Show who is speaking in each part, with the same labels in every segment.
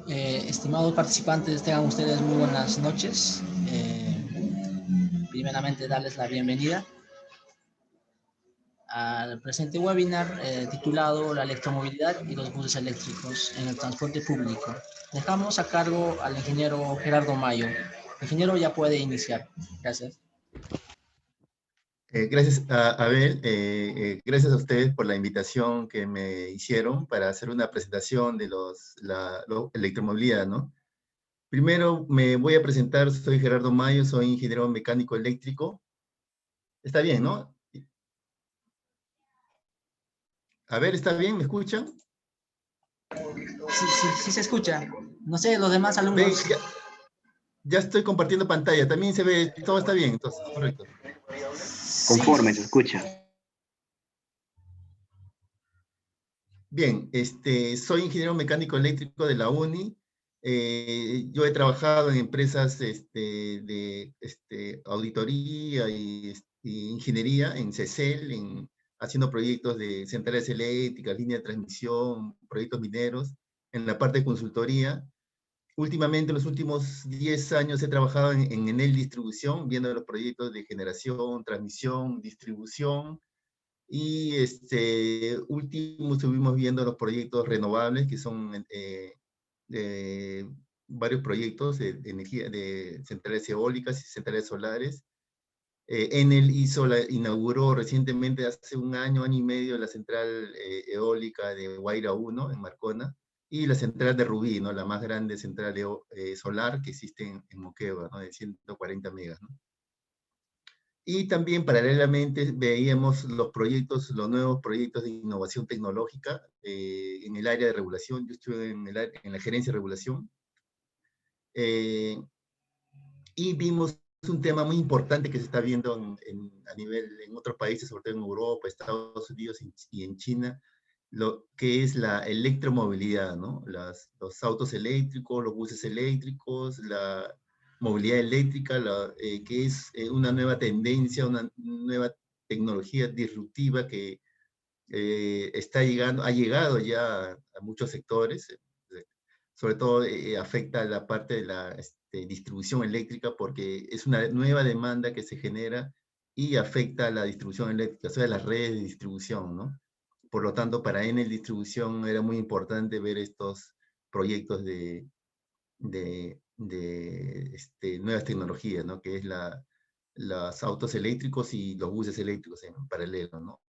Speaker 1: Estimados participantes, tengan ustedes muy buenas noches. Primeramente, darles la bienvenida al presente webinar titulado La electromovilidad y los buses eléctricos en el transporte público. Dejamos a cargo al ingeniero Gerardo Mayo. El ingeniero ya puede iniciar. Gracias.
Speaker 2: Gracias, Abel. Gracias a ustedes por la invitación que me hicieron para hacer una presentación de la electromovilidad, ¿no? Primero me voy a presentar, soy Gerardo Mayo, soy ingeniero mecánico eléctrico. Está bien, ¿no? A ver, ¿está bien? ¿Me escuchan?
Speaker 1: Sí se escucha. No sé, los demás alumnos.
Speaker 2: Ya estoy compartiendo pantalla, también se ve, todo está bien, entonces, correcto.
Speaker 3: Conforme, se escucha.
Speaker 2: Bien, soy ingeniero mecánico eléctrico de la UNI. Yo he trabajado en empresas de auditoría y ingeniería en CECEL, haciendo proyectos de centrales eléctricas, línea de transmisión, proyectos mineros, en la parte de consultoría. Últimamente, en los últimos 10 años, he trabajado en Enel Distribución, viendo los proyectos de generación, transmisión, distribución, y último estuvimos viendo los proyectos renovables, que son varios proyectos de energía, de centrales eólicas y centrales solares. Enel inauguró recientemente, hace un año y medio, la central eólica de Guaira 1 en Marcona, y la central de Rubí, ¿no? La más grande central solar que existe en Moquegua, ¿no? De 140 megas, ¿no? Y también paralelamente veíamos los proyectos, los nuevos proyectos de innovación tecnológica en el área de regulación. Yo estuve en la gerencia de regulación. Y vimos un tema muy importante que se está viendo en otros países, sobre todo en Europa, Estados Unidos y en China, lo que es la electromovilidad, ¿no? Los autos eléctricos, los buses eléctricos, la movilidad eléctrica, que es una nueva tendencia, una nueva tecnología disruptiva que ha llegado ya a muchos sectores, sobre todo afecta a la parte de la distribución eléctrica, porque es una nueva demanda que se genera y afecta a la distribución eléctrica, o sea, las redes de distribución, ¿no? Por lo tanto, para Enel Distribución era muy importante ver estos proyectos de nuevas tecnologías, ¿no? Que es los autos eléctricos y los buses eléctricos en paralelo, ¿no?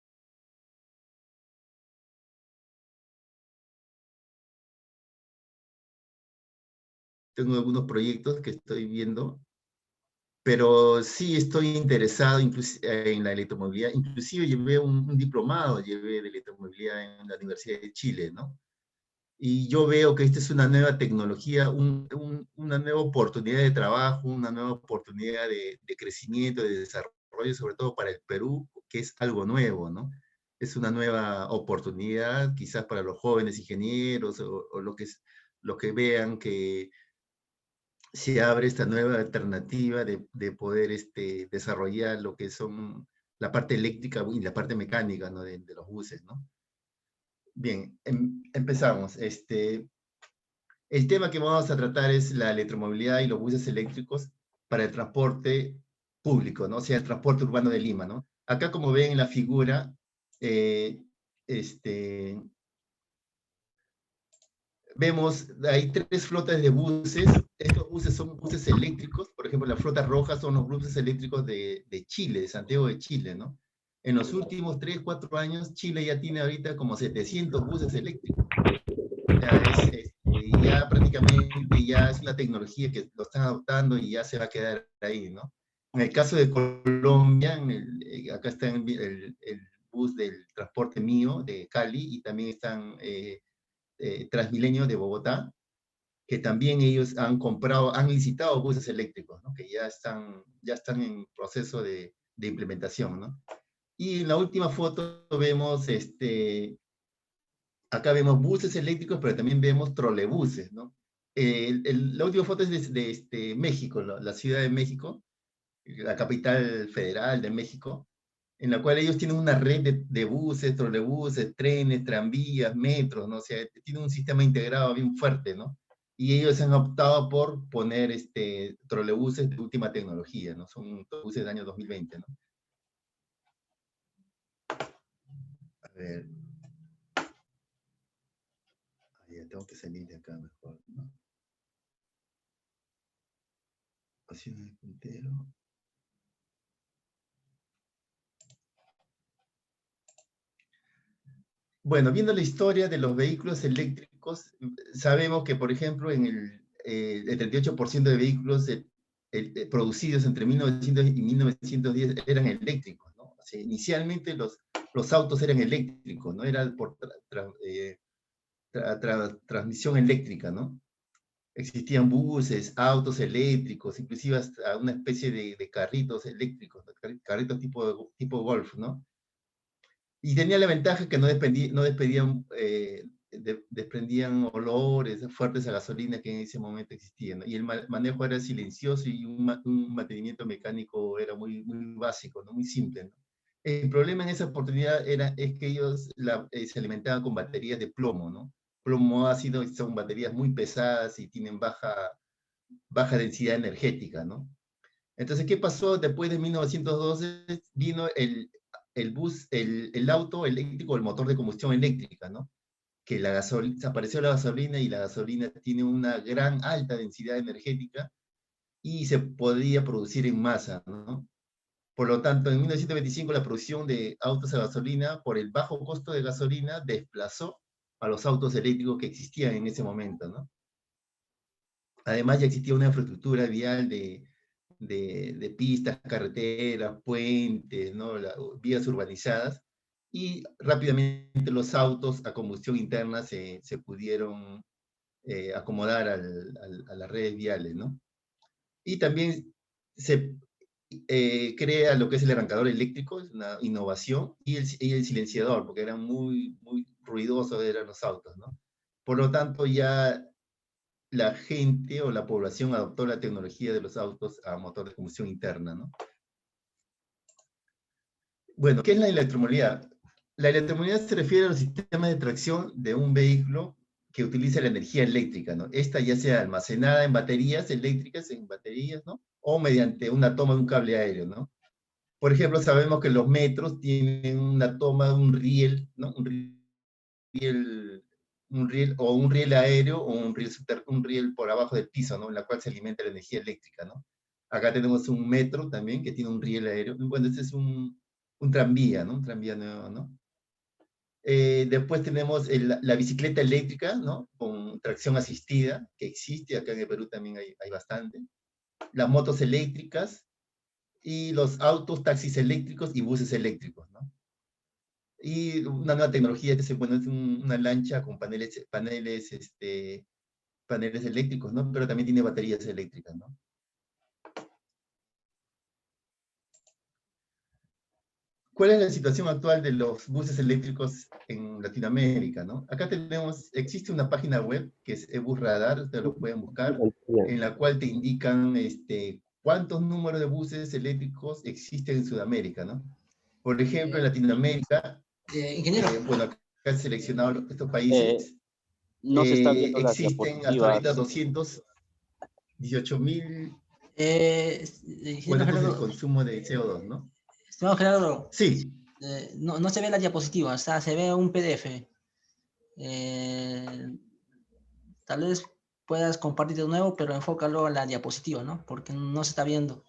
Speaker 2: Tengo algunos proyectos que estoy viendo, pero sí estoy interesado en la electromovilidad. Inclusive llevé un diplomado, llevé de electromovilidad en la Universidad de Chile, ¿no? Y yo veo que esta es una nueva tecnología, una nueva oportunidad de trabajo, una nueva oportunidad de crecimiento, de desarrollo, sobre todo para el Perú, que es algo nuevo, ¿no? Es una nueva oportunidad, quizás para los jóvenes ingenieros o lo que vean que se abre esta nueva alternativa de poder desarrollar lo que son la parte eléctrica y la parte mecánica, ¿no? de los buses, ¿no? Bien, empezamos. El tema que vamos a tratar es la electromovilidad y los buses eléctricos para el transporte público, ¿no? O sea, el transporte urbano de Lima, ¿no? Acá, como ven en la figura, vemos, hay 3 flotas de buses. Estos buses son buses eléctricos. Por ejemplo, la flota roja son los buses eléctricos de Chile, de Santiago de Chile, ¿no? En los últimos 3, 4 años, Chile ya tiene ahorita como 700 buses eléctricos. O sea, ya prácticamente ya es una tecnología que lo están adoptando y ya se va a quedar ahí, ¿no? En el caso de Colombia, acá está el bus del transporte mío de Cali, y también están Transmilenio de Bogotá, que también ellos han licitado buses eléctricos, ¿no? Que ya están en proceso de implementación, ¿no? Y en la última foto vemos, acá vemos buses eléctricos, pero también vemos trolebuses, ¿no? La última foto es de México, la Ciudad de México, la capital federal de México, en la cual ellos tienen una red de buses, trolebuses, trenes, tranvías, metros, ¿no? O sea, tienen un sistema integrado bien fuerte, ¿no? y ellos han optado por poner trolebuses de última tecnología, ¿no? Son trolebuses del año 2020, ¿no? A ver. Ya tengo que salir de acá mejor, ¿no? Opciones de puntero. Bueno, viendo la historia de los vehículos eléctricos, sabemos que, por ejemplo, el 38% de vehículos producidos entre 1900 y 1910 eran eléctricos, ¿no? O sea, inicialmente los autos eran eléctricos, ¿no? Era por transmisión eléctrica, ¿no? Existían buses, autos eléctricos, inclusive hasta una especie de carritos eléctricos, ¿no? Carritos tipo Golf, ¿no? Y tenía la ventaja que no despedían, desprendían olores fuertes a gasolina que en ese momento existían, ¿no? Y el manejo era silencioso y un mantenimiento mecánico era muy, muy básico, ¿no? Muy simple, ¿no? El problema en esa oportunidad es que ellos se alimentaban con baterías de plomo, ¿no? Plomo ácido, son baterías muy pesadas y tienen baja densidad energética, ¿no? Entonces, ¿qué pasó? Después de 1912 vino el auto eléctrico, el motor de combustión eléctrica, ¿no? Que apareció la gasolina y la gasolina tiene una gran alta densidad energética y se podía producir en masa, ¿no? Por lo tanto, en 1925 la producción de autos a gasolina, por el bajo costo de gasolina, desplazó a los autos eléctricos que existían en ese momento, ¿no? Además, ya existía una infraestructura vial de pistas, carreteras, puentes, ¿no? Vías urbanizadas, y rápidamente los autos a combustión interna se pudieron acomodar a las redes viales, ¿no? Y también se crea lo que es el arrancador eléctrico, es una innovación, y el silenciador, porque eran muy, muy ruidosos eran los autos, ¿no? Por lo tanto, ya la gente o la población adoptó la tecnología de los autos a motor de combustión interna, ¿no? Bueno, ¿qué es la electromovilidad? La electromovilidad se refiere a los sistemas de tracción de un vehículo que utiliza la energía eléctrica, ¿no? Esta ya sea almacenada en baterías eléctricas, en baterías, ¿no? O mediante una toma de un cable aéreo, ¿no? Por ejemplo, sabemos que los metros tienen una toma de un riel, ¿no? Riel, un riel aéreo o un riel por abajo del piso, ¿no? En la cual se alimenta la energía eléctrica, ¿no? Acá tenemos un metro también que tiene un riel aéreo. Bueno, este es un tranvía, ¿no? Un tranvía nuevo, ¿no? Después tenemos la bicicleta eléctrica, ¿no? Con tracción asistida, que existe, acá en el Perú también hay bastante. Las motos eléctricas y los autos, taxis eléctricos y buses eléctricos, ¿no? Y una nueva tecnología que bueno, es una lancha con paneles eléctricos, ¿no? Pero también tiene baterías eléctricas, ¿no? ¿Cuál es la situación actual de los buses eléctricos en Latinoamérica, no? Acá existe una página web que es eBus Radar, ustedes lo pueden buscar, en la cual te indican cuántos números de buses eléctricos existen en Sudamérica, ¿no? Por ejemplo, en Latinoamérica,
Speaker 1: Ingeniero,
Speaker 2: bueno, acá he seleccionado estos países,
Speaker 3: No se está viendo las
Speaker 2: existen hasta ahorita
Speaker 3: diapositivas.
Speaker 2: 218.000
Speaker 1: ingeniero
Speaker 2: cuadros de
Speaker 1: Gerardo,
Speaker 2: consumo de CO2, ¿no?
Speaker 1: estimado Gerardo,
Speaker 2: Sí.
Speaker 1: no se ve la diapositiva, o sea, se ve un PDF. Tal vez puedas compartir de nuevo, pero enfócalo a la diapositiva, ¿no? Porque no se está viendo.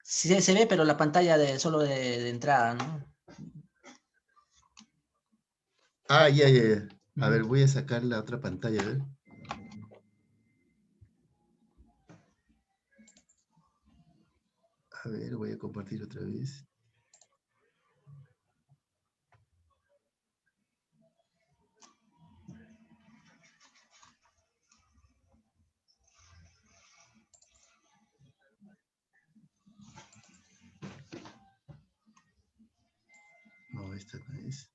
Speaker 1: Sí se ve, pero la pantalla solo de entrada, ¿no?
Speaker 2: Ah, ya, ya, ya. A ver, voy a sacar la otra pantalla, a ver. A ver, voy a compartir otra vez. No, esta no es.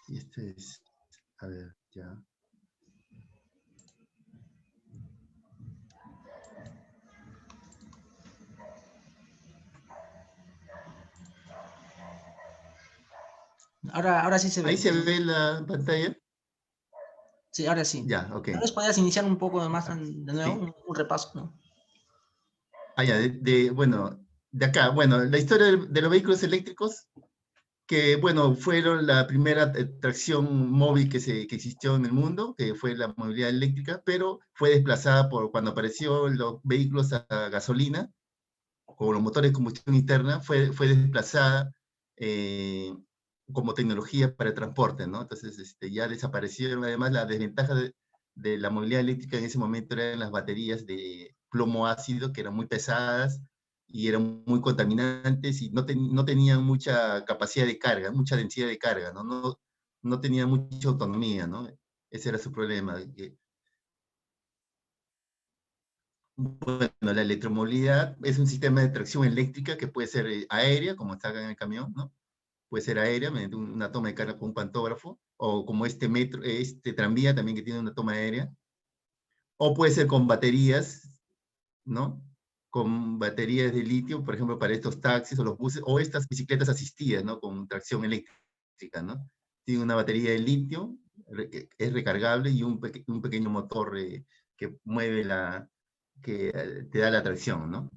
Speaker 2: Y este es, a ver, ya.
Speaker 1: Ahora sí se
Speaker 2: Ahí
Speaker 1: ve.
Speaker 2: se ve la pantalla.
Speaker 1: Sí, ahora sí.
Speaker 2: Ya, ok.
Speaker 1: Tal vez podrías iniciar un poco más de nuevo,
Speaker 2: Sí.
Speaker 1: un repaso, ¿no?
Speaker 2: Ah, ya, bueno, de acá, bueno, la historia de los vehículos eléctricos, que, bueno, fueron la primera tracción móvil que existió en el mundo, que fue la movilidad eléctrica, pero fue desplazada por cuando apareció los vehículos a gasolina, con los motores de combustión interna, fue desplazada como tecnología para el transporte, ¿no? Entonces, ya desaparecieron. Además, la desventaja de la movilidad eléctrica en ese momento eran las baterías de plomo ácido, que eran muy pesadas y eran muy contaminantes y no tenían mucha capacidad de carga, mucha densidad de carga, ¿no? No tenían mucha autonomía, ¿no? Ese era su problema. Bueno, la electromovilidad es un sistema de tracción eléctrica que puede ser aérea, como está acá en el camión, ¿no? Puede ser aérea, mediante una toma de carga con un pantógrafo, o como este metro, este tranvía también que tiene una toma aérea, o puede ser con baterías, ¿no? Con baterías de litio, por ejemplo, para estos taxis o los buses, o estas bicicletas asistidas, ¿no? Con tracción eléctrica, ¿no? Tiene una batería de litio, es recargable, y un pequeño motor que mueve que te da la tracción, ¿no?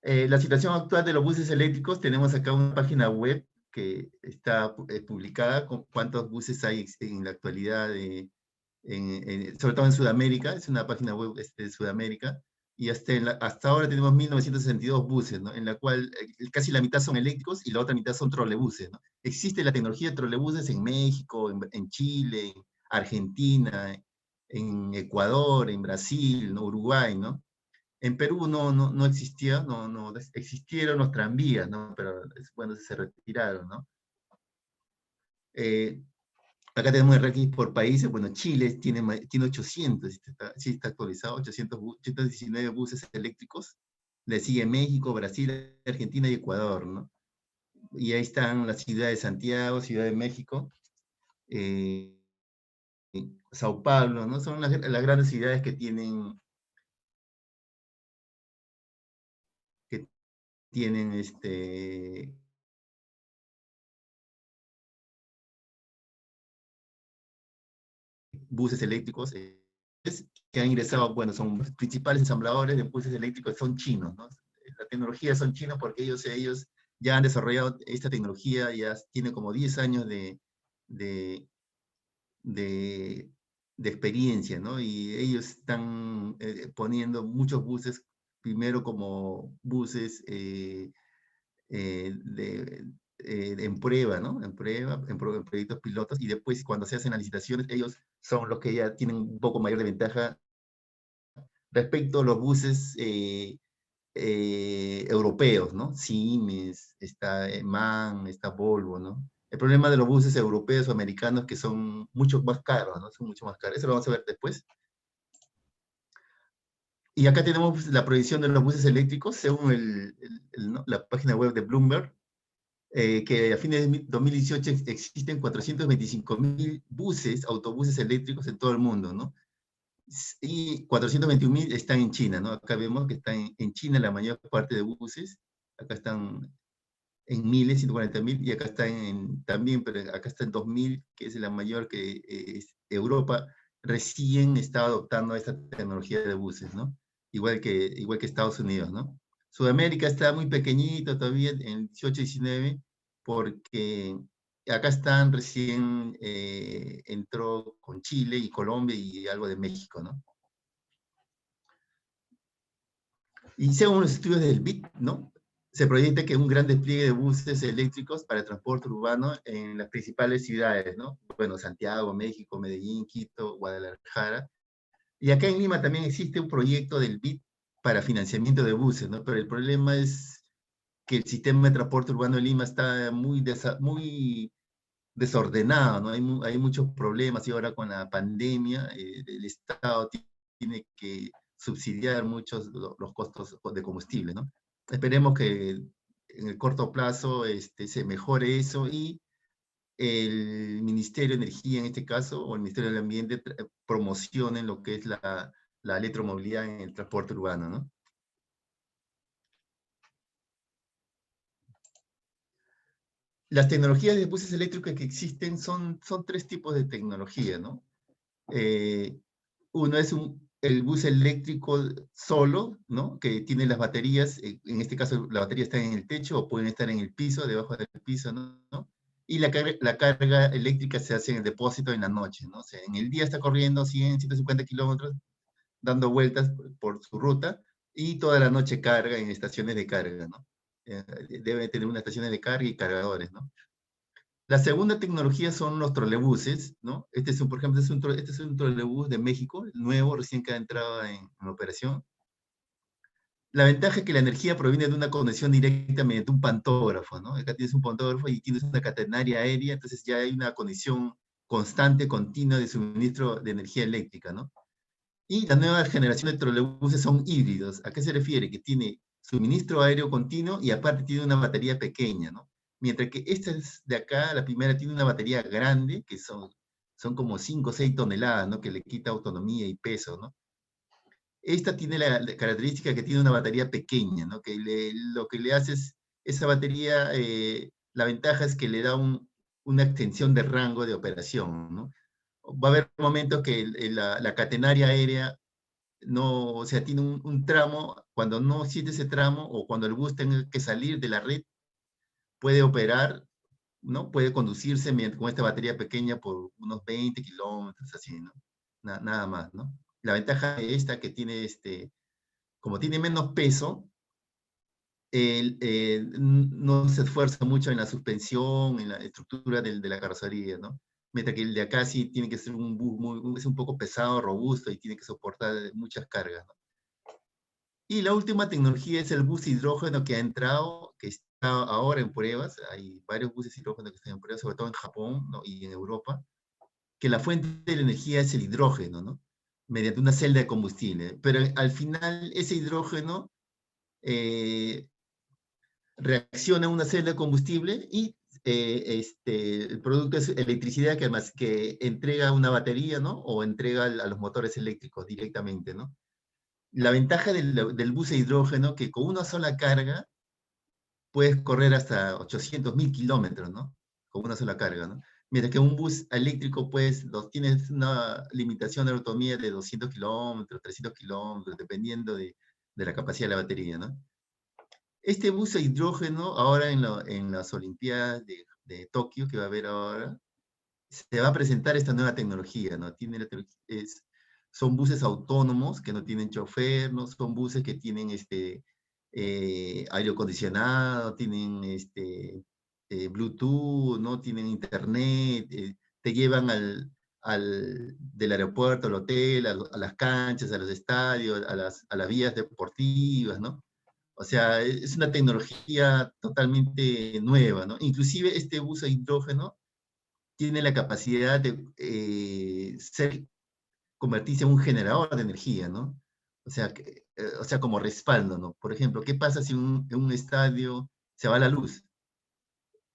Speaker 2: La situación actual de los buses eléctricos, tenemos acá una página web que está publicada con cuántos buses hay en la actualidad, sobre todo en Sudamérica. Es una página web de Sudamérica, y hasta ahora tenemos 1962 buses, ¿no? En la cual casi la mitad son eléctricos y la otra mitad son trolebuses, ¿no? Existe la tecnología de trolebuses en México, en Chile, en Argentina, en Ecuador, en Brasil, ¿no? Uruguay, ¿no? En Perú no existía, no existieron los tranvías, ¿no? Pero bueno, se retiraron, ¿no? Eh, Acá tenemos el ranking por países. Bueno, Chile tiene 800, sí está actualizado, 819 buses eléctricos. Le sigue México, Brasil, Argentina y Ecuador, ¿no? Y ahí están las ciudades de Santiago, Ciudad de México, eh, Sao Paulo, ¿no? Son las grandes ciudades que tienen buses eléctricos, que han ingresado. Bueno, son los principales ensambladores de buses eléctricos, son chinos, ¿no? La tecnología son chinos porque ellos ya han desarrollado esta tecnología, ya tiene como 10 años de, de, de experiencia, ¿no? Y ellos están poniendo muchos buses, primero como buses en prueba, ¿no? En proyectos pilotos, y después cuando se hacen las licitaciones, ellos son los que ya tienen un poco mayor de ventaja respecto a los buses europeos, ¿no? Siemens, está MAN, está Volvo, ¿no? El problema de los buses europeos o americanos es que son mucho más caros, ¿no? Son mucho más caros. Eso lo vamos a ver después. Y acá tenemos la proyección de los buses eléctricos según ¿no? la página web de Bloomberg. Que a fines de 2018 existen 425.000 buses, autobuses eléctricos en todo el mundo, ¿no? Y 421.000 están en China, ¿no? Acá vemos que están en China la mayor parte de buses. Acá están en miles, 140.000, y acá están también, pero acá está en 2.000, que es la mayor, que Europa recién está adoptando esta tecnología de buses, ¿no? Igual que Estados Unidos, ¿no? Sudamérica está muy pequeñito todavía, en 18, 19, porque acá están recién, entró con Chile y Colombia y algo de México, ¿no? Y según los estudios del BID, ¿no? Se proyecta que un gran despliegue de buses eléctricos para el transporte urbano en las principales ciudades, ¿no? Bueno, Santiago, México, Medellín, Quito, Guadalajara. Y acá en Lima también existe un proyecto del BID para financiamiento de buses, ¿no? Pero el problema es que el sistema de transporte urbano de Lima está muy desordenado, ¿no? Hay muchos problemas, y ahora con la pandemia, el Estado tiene que subsidiar muchos los costos de combustible, ¿no? Esperemos que en el corto plazo se mejore eso, y el Ministerio de Energía en este caso, o el Ministerio del Ambiente, promocionen lo que es la electromovilidad en el transporte urbano, ¿no? Las tecnologías de buses eléctricos que existen son tres tipos de tecnología, ¿no? Uno es el bus eléctrico solo, ¿no? Que tiene las baterías, en este caso la batería está en el techo o pueden estar en el piso, debajo del piso, ¿no? Y la carga eléctrica se hace en el depósito en la noche, ¿no? O sea, en el día está corriendo 100, 150 kilómetros, dando vueltas por su ruta, y toda la noche carga en estaciones de carga, ¿no? Debe tener unas estaciones de carga y cargadores, ¿no? La segunda tecnología son los trolebuses, ¿no? Este es por ejemplo, este es un trolebús de México, nuevo, recién que ha entrado en operación. La ventaja es que la energía proviene de una conexión directa mediante un pantógrafo, ¿no? Acá tienes un pantógrafo y tienes una catenaria aérea, entonces ya hay una conexión constante, continua de suministro de energía eléctrica, ¿no? Y la nueva generación de trolebuses son híbridos. ¿A qué se refiere? Que tiene suministro aéreo continuo y aparte tiene una batería pequeña, ¿no? Mientras que esta es de acá, la primera tiene una batería grande, que son como 5 o 6 toneladas, ¿no? Que le quita autonomía y peso, ¿no? Esta tiene la característica que tiene una batería pequeña, ¿no? Que lo que le hace es, esa batería, la ventaja es que le da una extensión de rango de operación, ¿no? Va a haber momentos que la catenaria aérea no, o sea, tiene un tramo, cuando no existe ese tramo o cuando el bus tenga que salir de la red, puede operar, ¿no? Puede conducirse con esta batería pequeña por unos 20 kilómetros, así, ¿no? Nada más, ¿no? La ventaja de esta que tiene, como tiene menos peso, no se esfuerza mucho en la suspensión, en la estructura de la carrocería, ¿no? Mientras que el de acá sí tiene que ser un bus es un poco pesado, robusto y tiene que soportar muchas cargas, ¿no? Y la última tecnología es el bus hidrógeno que ha entrado, que está ahora en pruebas. Hay varios buses hidrógeno que están en pruebas, sobre todo en Japón, ¿no? Y en Europa, que la fuente de la energía es el hidrógeno, ¿no? Mediante una celda de combustible. Pero al final ese hidrógeno reacciona a una celda de combustible y el producto es electricidad que entrega una batería, ¿no? O entrega a los motores eléctricos directamente, ¿no? La ventaja del bus de hidrógeno que con una sola carga puedes correr hasta 800.000 kilómetros, ¿no? Con una sola carga, ¿no? Mientras que un bus eléctrico, pues, tienes una limitación de autonomía de 200 kilómetros, 300 kilómetros, dependiendo de la capacidad de la batería, ¿no? Este bus de hidrógeno, ahora en las Olimpiadas de Tokio, que va a haber ahora, se va a presentar esta nueva tecnología, ¿no? Son buses autónomos que no tienen chofer, ¿no? Son buses que tienen aire acondicionado, tienen Bluetooth, ¿no? Tienen internet, te llevan del aeropuerto al hotel, a las canchas, a los estadios, a las vías deportivas, ¿no? O sea, es una tecnología totalmente nueva, ¿no? Inclusive este bus a hidrógeno tiene la capacidad de convertirse en un generador de energía, ¿no? O sea, como respaldo, ¿no? Por ejemplo, ¿qué pasa si en un estadio se va la luz?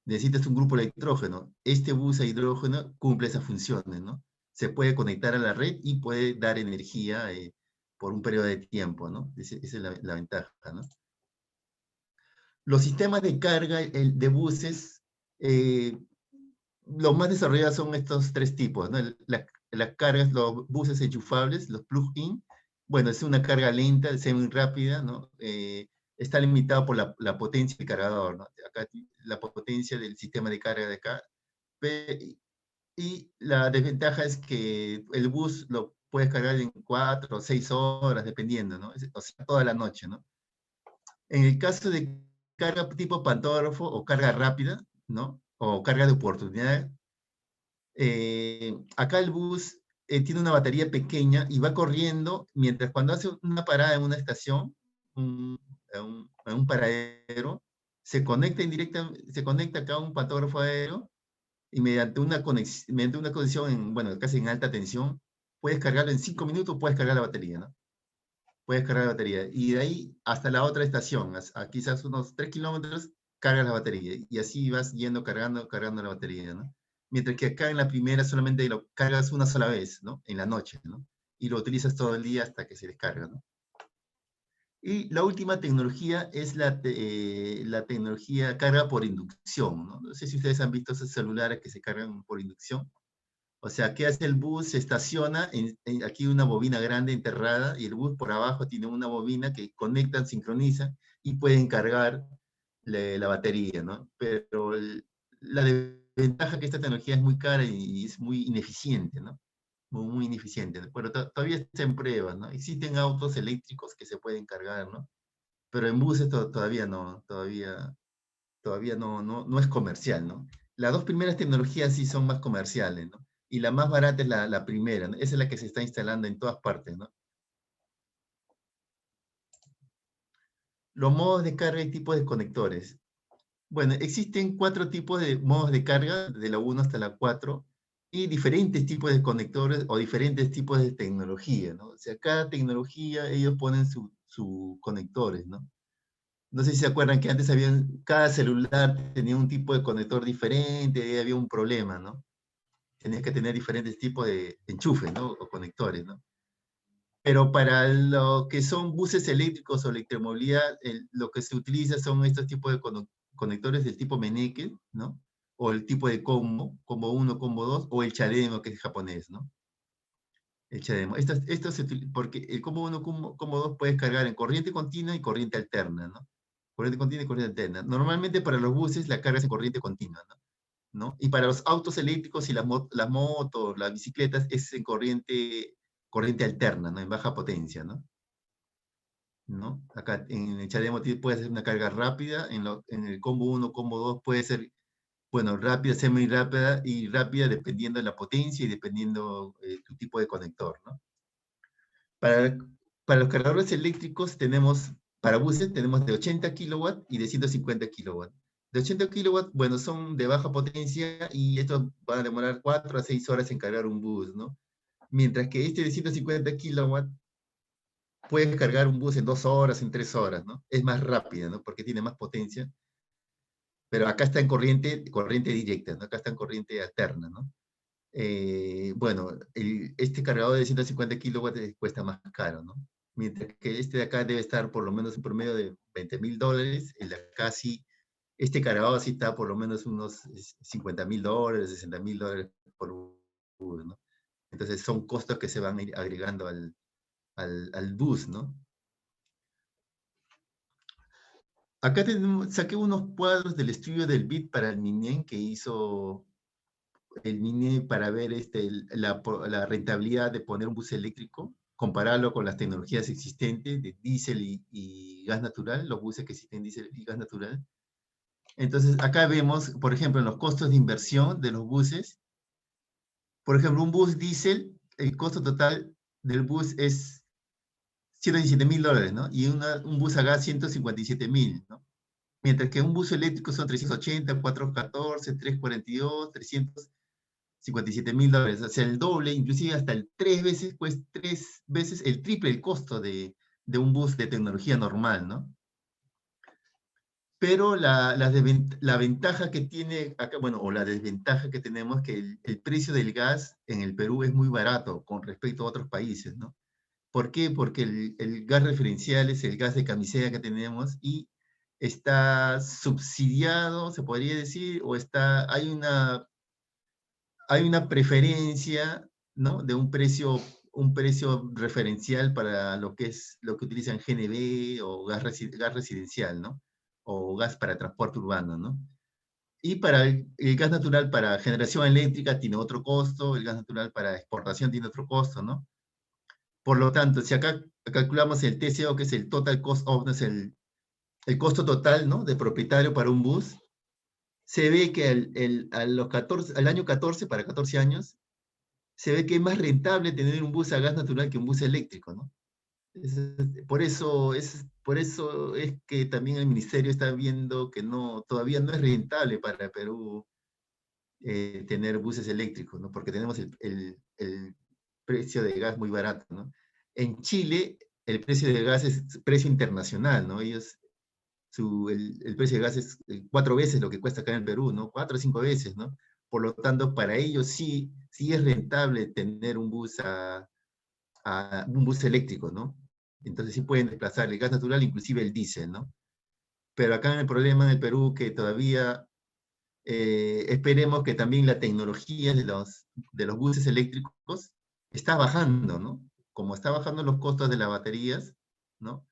Speaker 2: Necesitas un grupo de electrógeno. Este bus a hidrógeno cumple esas funciones, ¿no? Se puede conectar a la red y puede dar energía por un periodo de tiempo, ¿no? Esa es la ventaja, ¿no? Los sistemas de carga de buses, los más desarrollados son estos tres tipos, ¿no? Las cargas, los buses enchufables, los plug-in. Bueno, es una carga lenta, semi-rápida, ¿no? Está limitado por la potencia del cargador, ¿no? Acá la potencia del sistema de carga de acá. Y la desventaja es que el bus lo puedes cargar en 4 o 6 horas, dependiendo, ¿no? O sea, toda la noche, ¿no? En el caso de carga tipo pantógrafo o carga rápida, ¿no? O carga de oportunidad, acá el bus tiene una batería pequeña y va corriendo mientras cuando hace una parada en una estación, en un paradero, se conecta acá a un pantógrafo aéreo y mediante una conexión, bueno, casi en alta tensión, puedes cargarlo en 5 minutos, puedes cargar la batería, ¿no? Puedes cargar la batería. Y de ahí hasta la otra estación, a quizás unos 3 kilómetros, cargas la batería. Y así vas yendo cargando la batería, ¿no? Mientras que acá en la primera solamente lo cargas una sola vez, ¿no? En la noche, ¿no? Y lo utilizas todo el día hasta que se descarga, ¿no? Y la última tecnología es la tecnología carga por inducción, ¿no? No sé si ustedes han visto esos celulares que se cargan por inducción. O sea, ¿qué hace el bus? Se estaciona aquí una bobina grande enterrada y el bus por abajo tiene una bobina que conectan, sincronizan y pueden cargar la batería, ¿no? Pero la desventaja es que esta tecnología es muy cara y es muy ineficiente, ¿no? Muy ineficiente, ¿no? Pero todavía está en pruebas, ¿no? Existen autos eléctricos que se pueden cargar, ¿no? Pero en buses todavía no, todavía no es comercial, ¿no? Las dos primeras tecnologías sí son más comerciales, ¿no? Y la más barata es la primera, ¿no? Esa es la que se está instalando en todas partes, ¿no? Los modos de carga y tipos de conectores. Bueno, existen 4 tipos de modos de carga, de la 1 hasta la 4, y diferentes tipos de conectores o diferentes tipos de tecnología, ¿no? O sea, cada tecnología, ellos ponen sus conectores, ¿no? No sé si se acuerdan que antes cada celular tenía un tipo de conector diferente, y había un problema, ¿no? Tenías que tener diferentes tipos de enchufes, ¿no? O conectores, ¿no? Pero para lo que son buses eléctricos o electromovilidad, lo que se utiliza son estos tipos de conectores del tipo Meneque, ¿no? O el tipo de combo 1, combo 2, o el CHAdeMO, que es japonés, ¿no? El CHAdeMO. Porque el combo 1, combo 2 puedes cargar en corriente continua y corriente alterna, ¿no? Corriente continua y corriente alterna. Normalmente para los buses la carga es en corriente continua, ¿no? ¿No? Y para los autos eléctricos y las motos, las bicicletas, es en corriente alterna, ¿no? En baja potencia, ¿no? ¿No? Acá en el CHAdeMO puede ser una carga rápida, en el combo 1, combo 2 puede ser, bueno, rápida, semi rápida y rápida dependiendo de la potencia y dependiendo tu tipo de conector, ¿no? Para, para los cargadores eléctricos para buses tenemos de 80 kilowatts y de 150 kilowatts. De 80 kilowatts, bueno, son de baja potencia y estos van a demorar 4 a 6 horas en cargar un bus, ¿no? Mientras que este de 150 kilowatts puedes cargar un bus en 2 horas, en 3 horas, ¿no? Es más rápida, ¿no? Porque tiene más potencia. Pero acá está en corriente directa, ¿no? Acá está en corriente alterna, ¿no? Bueno, este cargador de 150 kilowatts cuesta más caro, ¿no? Mientras que este de acá debe estar por lo menos un promedio de $20,000, el de acá sí, este cargador sí está por lo menos unos $50,000, $60,000 por bus, ¿no? Entonces son costos que se van a ir agregando al bus, ¿no? Acá saqué unos cuadros del estudio del BID para el MINEM que hizo el MINEM para ver la rentabilidad de poner un bus eléctrico, compararlo con las tecnologías existentes de diésel y gas natural, los buses que existen diésel y gas natural. Entonces, acá vemos, por ejemplo, en los costos de inversión de los buses. Por ejemplo, un bus diésel, el costo total del bus es $117,000, ¿no? Y un bus a gas 157,000, ¿no? Mientras que un bus eléctrico son 380, 414, 342, $357,000. O sea, el doble, inclusive hasta el 3 veces, pues 3 veces el triple el costo de un bus de tecnología normal, ¿no? Pero la ventaja que tiene acá, bueno, o la desventaja que tenemos es que el precio del gas en el Perú es muy barato con respecto a otros países, ¿no? ¿Por qué? Porque el gas referencial es el gas de camisea que tenemos y está subsidiado, se podría decir, o hay una preferencia, ¿no? De un precio referencial para lo que utilizan GNB o gas residencial, ¿no? O gas para transporte urbano, ¿no? Y para el gas natural para generación eléctrica tiene otro costo, el gas natural para exportación tiene otro costo, ¿no? Por lo tanto, si acá calculamos el TCO, que es el Total Cost of, es el costo total, ¿no? De propietario para un bus, se ve que al año 14, para 14 años, se ve que es más rentable tener un bus a gas natural que un bus eléctrico, ¿no? Por eso es que también el ministerio está viendo que todavía no es rentable para Perú tener buses eléctricos, ¿no? Porque tenemos el precio de gas muy barato, ¿no? En Chile, el precio de gas es precio internacional, ¿no? El precio de gas es 4 veces lo que cuesta acá en el Perú, ¿no? 4 o 5 veces, ¿no? Por lo tanto, para ellos sí es rentable tener un bus un bus eléctrico, ¿no? Entonces sí pueden desplazar el gas natural, inclusive el diésel, ¿no? Pero acá en el problema en el Perú que todavía esperemos que también la tecnología de los buses eléctricos está bajando, ¿no? Como está bajando los costos de las baterías, ¿no?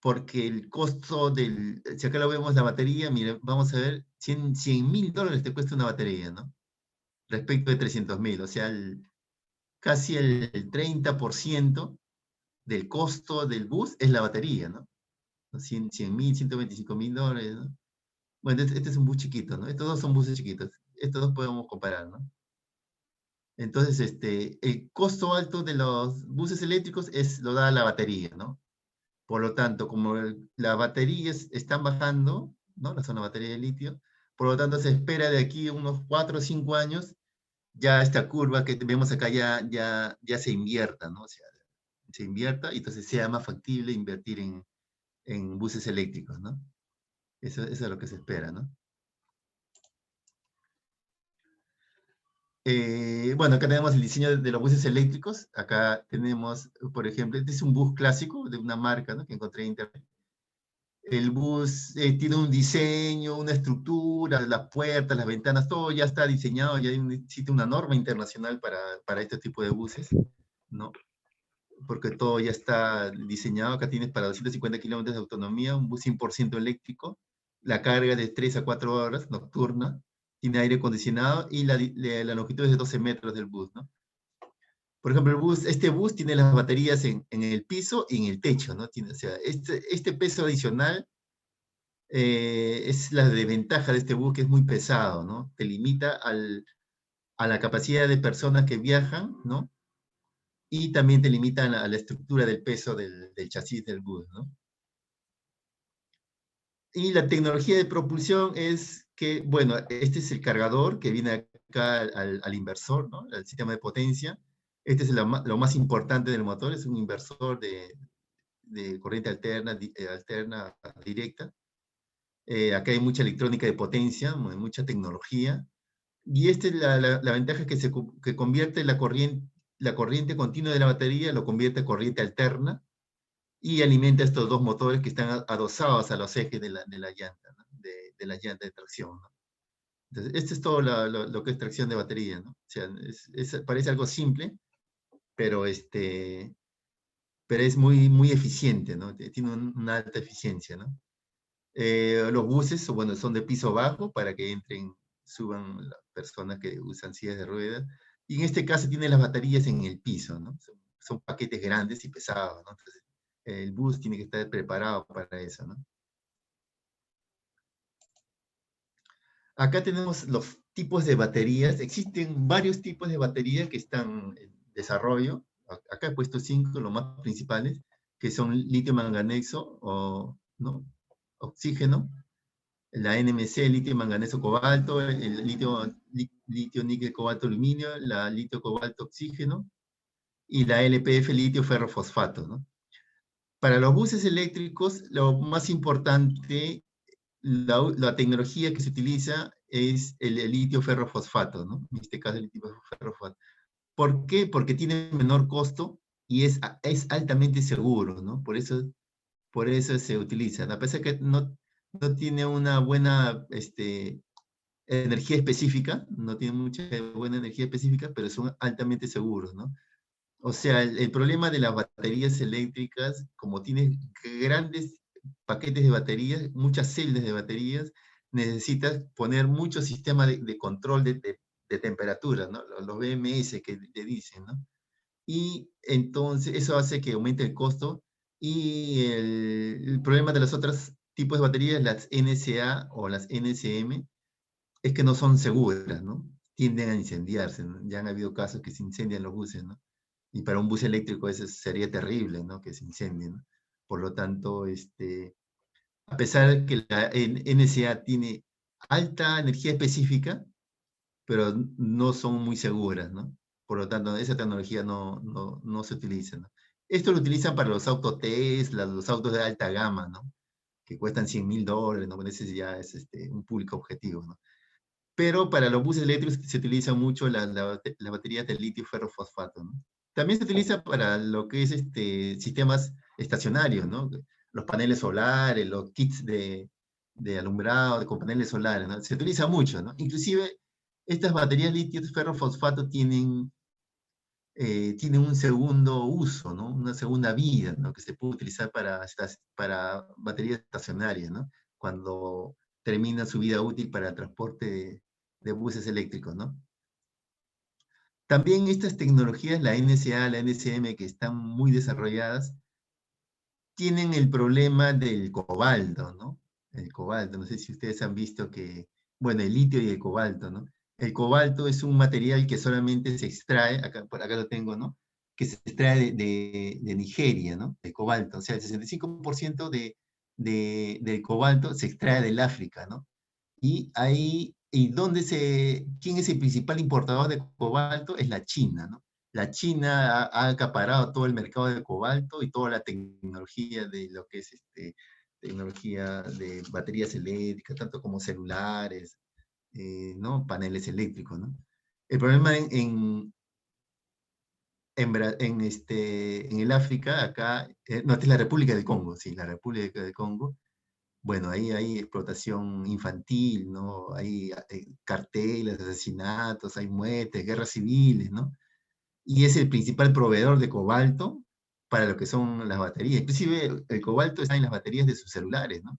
Speaker 2: Porque el costo si acá lo vemos la batería, mire, vamos a ver, $100,000 te cuesta una batería, ¿no? Respecto de 300,000, o sea, casi el 30% del costo del bus es la batería, ¿no? 100,000, $125,000, ¿no? Bueno, este es un bus chiquito, ¿no? Estos dos son buses chiquitos. Estos dos podemos comparar, ¿no? Entonces, el costo alto de los buses eléctricos lo da la batería, ¿no? Por lo tanto, como las baterías están bajando, ¿no? La zona de batería de litio, por lo tanto se espera de aquí unos 4 o 5 años, ya esta curva que vemos acá ya se invierta, ¿no? O sea, se invierta y entonces sea más factible invertir en buses eléctricos, ¿no? Eso es lo que se espera, ¿no? Bueno, acá tenemos el diseño de los buses eléctricos. Acá tenemos, por ejemplo, este es un bus clásico de una marca, ¿no? Que encontré en internet. El bus tiene un diseño, una estructura, las puertas, las ventanas, todo ya está diseñado, ya existe una norma internacional para este tipo de buses, ¿no? Porque todo ya está diseñado. Acá tienes para 250 kilómetros de autonomía, un bus 100% eléctrico, la carga de 3 a 4 horas nocturna, tiene aire acondicionado y la longitud es de 12 metros del bus, ¿no? Por ejemplo, este bus tiene las baterías en el piso y en el techo, ¿no? O sea, este peso adicional es la desventaja de este bus, que es muy pesado, ¿no? Te limita a la capacidad de personas que viajan, ¿no? Y también te limita a la estructura del peso del chasis del bus, ¿no? Y la tecnología de propulsión es que, bueno, este es el cargador que viene acá al inversor, ¿no? Al sistema de potencia. Este es lo más importante del motor, es un inversor de corriente alterna, alterna directa. Acá hay mucha electrónica de potencia, mucha tecnología. Y esta es la ventaja, que convierte la corriente continua de la batería, lo convierte en corriente alterna y alimenta estos dos motores que están adosados a los ejes de la llanta, ¿no? de la llanta de tracción, ¿no? Entonces, esto es todo lo que es tracción de batería, ¿no? O sea, parece algo simple, pero, pero es muy, muy eficiente, ¿no? Tiene una alta eficiencia, ¿no? Los buses, bueno, son de piso bajo para que suban las personas que usan sillas de ruedas. Y en este caso tiene las baterías en el piso, ¿no? Son paquetes grandes y pesados, ¿no? Entonces, el bus tiene que estar preparado para eso, ¿no? Acá tenemos los tipos de baterías. Existen varios tipos de baterías que están en desarrollo. Acá he puesto 5, los más principales, que son litio manganeso, ¿no? Oxígeno, la NMC, litio manganeso cobalto, el litio níquel cobalto aluminio, la litio cobalto oxígeno, y la LPF litio ferro fosfato, ¿no? Para los buses eléctricos, lo más importante, la tecnología que se utiliza es el litio ferro fosfato, ¿no? En este caso el litio ferro fosfato. ¿Por qué? Porque tiene menor costo y es altamente seguro, ¿no? Por eso se utiliza. A pesar que no tiene una buena energía específica, no tiene mucha buena energía específica, pero son altamente seguros, ¿no? O sea, el problema de las baterías eléctricas, como tiene grandes paquetes de baterías, muchas celdas de baterías, necesitas poner mucho sistema de control de temperatura, ¿no? Los BMS que te dicen, ¿no? Y entonces eso hace que aumente el costo, y el problema de los otros tipos de baterías, las NCA o las NCM, es que no son seguras, ¿no? Tienden a incendiarse, ¿no? Ya han habido casos que se incendian los buses, ¿no? Y para un bus eléctrico eso sería terrible, ¿no? Que se incendie, ¿no? Por lo tanto, a pesar de que la NCA tiene alta energía específica, pero no son muy seguras, ¿no? Por lo tanto, esa tecnología no se utiliza, ¿no? Esto lo utilizan para los autos Tesla, los autos de alta gama, ¿no? que cuestan $100.000, ¿no? Bueno, ese ya es un público objetivo, ¿no? Pero para los buses eléctricos se utiliza mucho la batería de litio ferrofosfato, ¿no? También se utiliza para lo que es sistemas estacionarios, ¿no? Los paneles solares, los kits de alumbrado con paneles solares, ¿no? Se utiliza mucho, ¿no? Inclusive estas baterías litio ferrofosfato tienen un segundo uso, ¿no? Una segunda vida, ¿no? Que se puede utilizar para baterías estacionarias, ¿no? Cuando termina su vida útil para el transporte de buses eléctricos, ¿no? También estas tecnologías, la NSA, la NSM, que están muy desarrolladas, tienen el problema del cobalto, ¿no? El cobalto, no sé si ustedes han visto que, bueno, el litio y el cobalto, ¿no? El cobalto es un material que solamente se extrae, acá, por acá lo tengo, ¿no? Que se extrae de Nigeria, ¿no? El cobalto, o sea, el 65% del cobalto se extrae del África, ¿no? Y ahí, ¿quién es el principal importador de cobalto? Es la China, ¿no? La China ha acaparado todo el mercado de cobalto y toda la tecnología de lo que es tecnología de baterías eléctricas, tanto como celulares, ¿no? Paneles eléctricos, ¿no? El problema en el África, acá, no, esta es la República del Congo, sí, la República del Congo. Bueno, ahí hay explotación infantil, ¿no? Hay carteles, asesinatos, hay muertes, guerras civiles, ¿no? Y es el principal proveedor de cobalto para lo que son las baterías. Inclusive el cobalto está en las baterías de sus celulares, ¿no?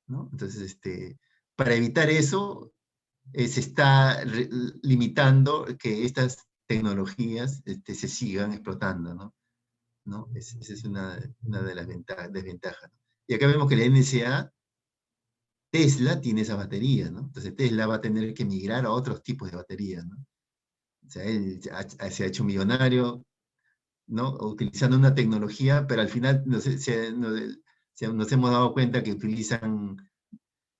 Speaker 2: ¿No? Entonces, para evitar eso, se está limitando que estas tecnologías se sigan explotando, ¿no? ¿No? Esa es una de las desventajas. Y acá vemos que la NSA, Tesla tiene esa batería, ¿no? Entonces Tesla va a tener que migrar a otros tipos de baterías, ¿no? O sea, él se ha hecho millonario, ¿no? Utilizando una tecnología, pero al final nos hemos dado cuenta que utilizan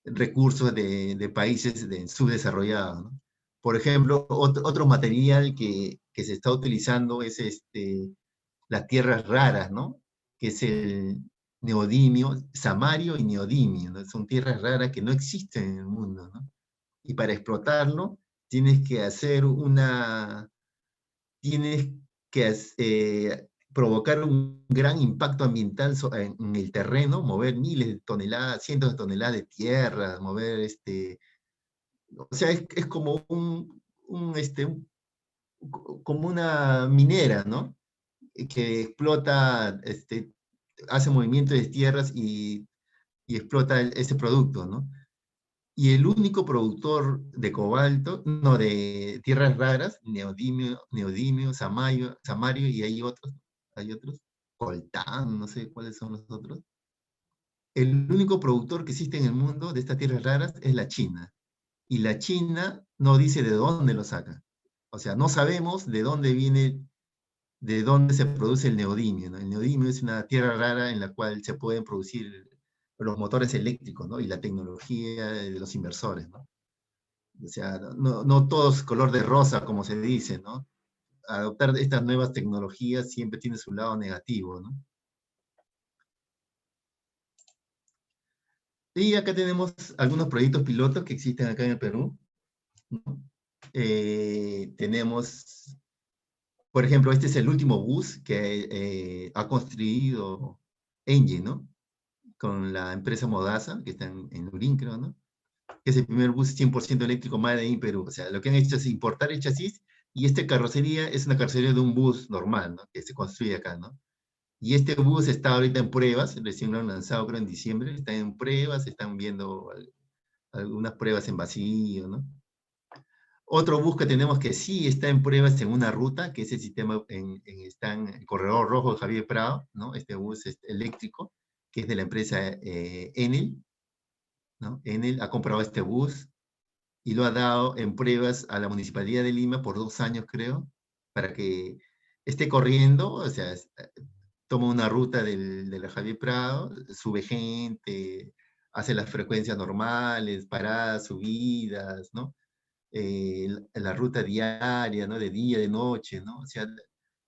Speaker 2: recursos de países subdesarrollados, ¿no? Por ejemplo, otro material que se está utilizando es las tierras raras, ¿no? Que es el neodimio, samario y neodimio, ¿no? Son tierras raras que no existen en el mundo, ¿no? Y para explotarlo tienes que tienes que provocar un gran impacto ambiental en el terreno, mover miles de toneladas, cientos de toneladas de tierra, mover o sea, es como como una minera, ¿no? Que explota, hace movimiento de tierras y explota ese producto, ¿no? Y el único productor de cobalto, no, de tierras raras, neodimio, samario, y hay otros, coltán, no sé cuáles son los otros. El único productor que existe en el mundo de estas tierras raras es la China. Y la China no dice de dónde lo saca. O sea, no sabemos de dónde se produce el neodimio, ¿no? El neodimio es una tierra rara en la cual se pueden producir los motores eléctricos, ¿no? Y la tecnología de los inversores, ¿no? O sea, no todo es color de rosa, como se dice, ¿no? Adoptar estas nuevas tecnologías siempre tiene su lado negativo, ¿no? Y acá tenemos algunos proyectos pilotos que existen acá en el Perú, ¿no? Tenemos, por ejemplo, este es el último bus que ha construido Engie, ¿no? Con la empresa Modasa, que está en Lurín, creo, ¿no? Que es el primer bus 100% eléctrico Made in Perú. O sea, lo que han hecho es importar el chasis y esta carrocería es una carrocería de un bus normal, ¿no? Que se construye acá, ¿no? Y este bus está ahorita en pruebas, recién lo han lanzado creo en diciembre, está en pruebas, están viendo algunas pruebas en vacío, ¿no? Otro bus que tenemos que sí está en pruebas en una ruta, que es el sistema, está en el Corredor Rojo de Javier Prado, ¿no? Este bus eléctrico, que es de la empresa Enel, ¿no? Enel ha comprado este bus y lo ha dado en pruebas a la Municipalidad de Lima por 2 años, creo, para que esté corriendo, o sea, toma una ruta de la Javier Prado, sube gente, hace las frecuencias normales, paradas, subidas, ¿no? La ruta diaria, ¿no? De día, de noche, ¿no? O sea,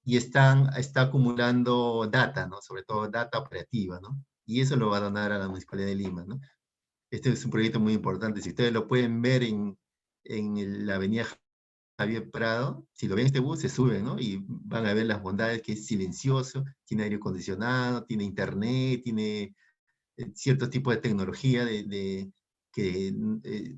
Speaker 2: y está acumulando data, ¿no? Sobre todo data operativa, ¿no? y eso lo va a donar a la Municipalidad de Lima, ¿no? Este es un proyecto muy importante. Si ustedes lo pueden ver en la avenida Javier Prado, si lo ven este bus, se suben, ¿no? Y van a ver las bondades, que es silencioso, tiene aire acondicionado, tiene internet, tiene ciertos tipos de tecnología que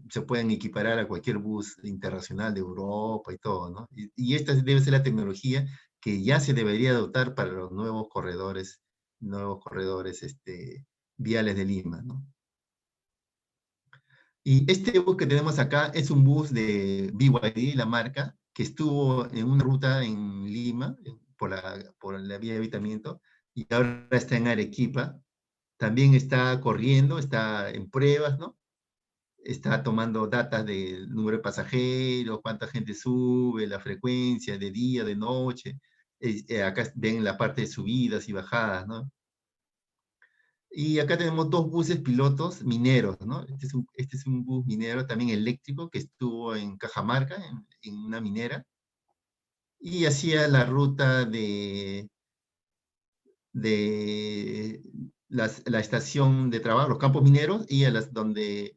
Speaker 2: se pueden equiparar a cualquier bus internacional de Europa y todo, ¿no? Y esta debe ser la tecnología que ya se debería adoptar para los nuevos corredores viales de Lima, ¿no? Y este bus que tenemos acá es un bus de BYD, la marca, que estuvo en una ruta en Lima, por la vía de Avitamiento, y ahora está en Arequipa. También está corriendo, está en pruebas, ¿no? Está tomando datas del número de pasajeros, cuánta gente sube, la frecuencia de día, de noche. Acá ven la parte de subidas y bajadas, ¿no? Y acá tenemos dos buses pilotos mineros, ¿no? Este es un bus minero también eléctrico que estuvo en Cajamarca, en una minera, y hacía la ruta de la estación de trabajo, los campos mineros, y donde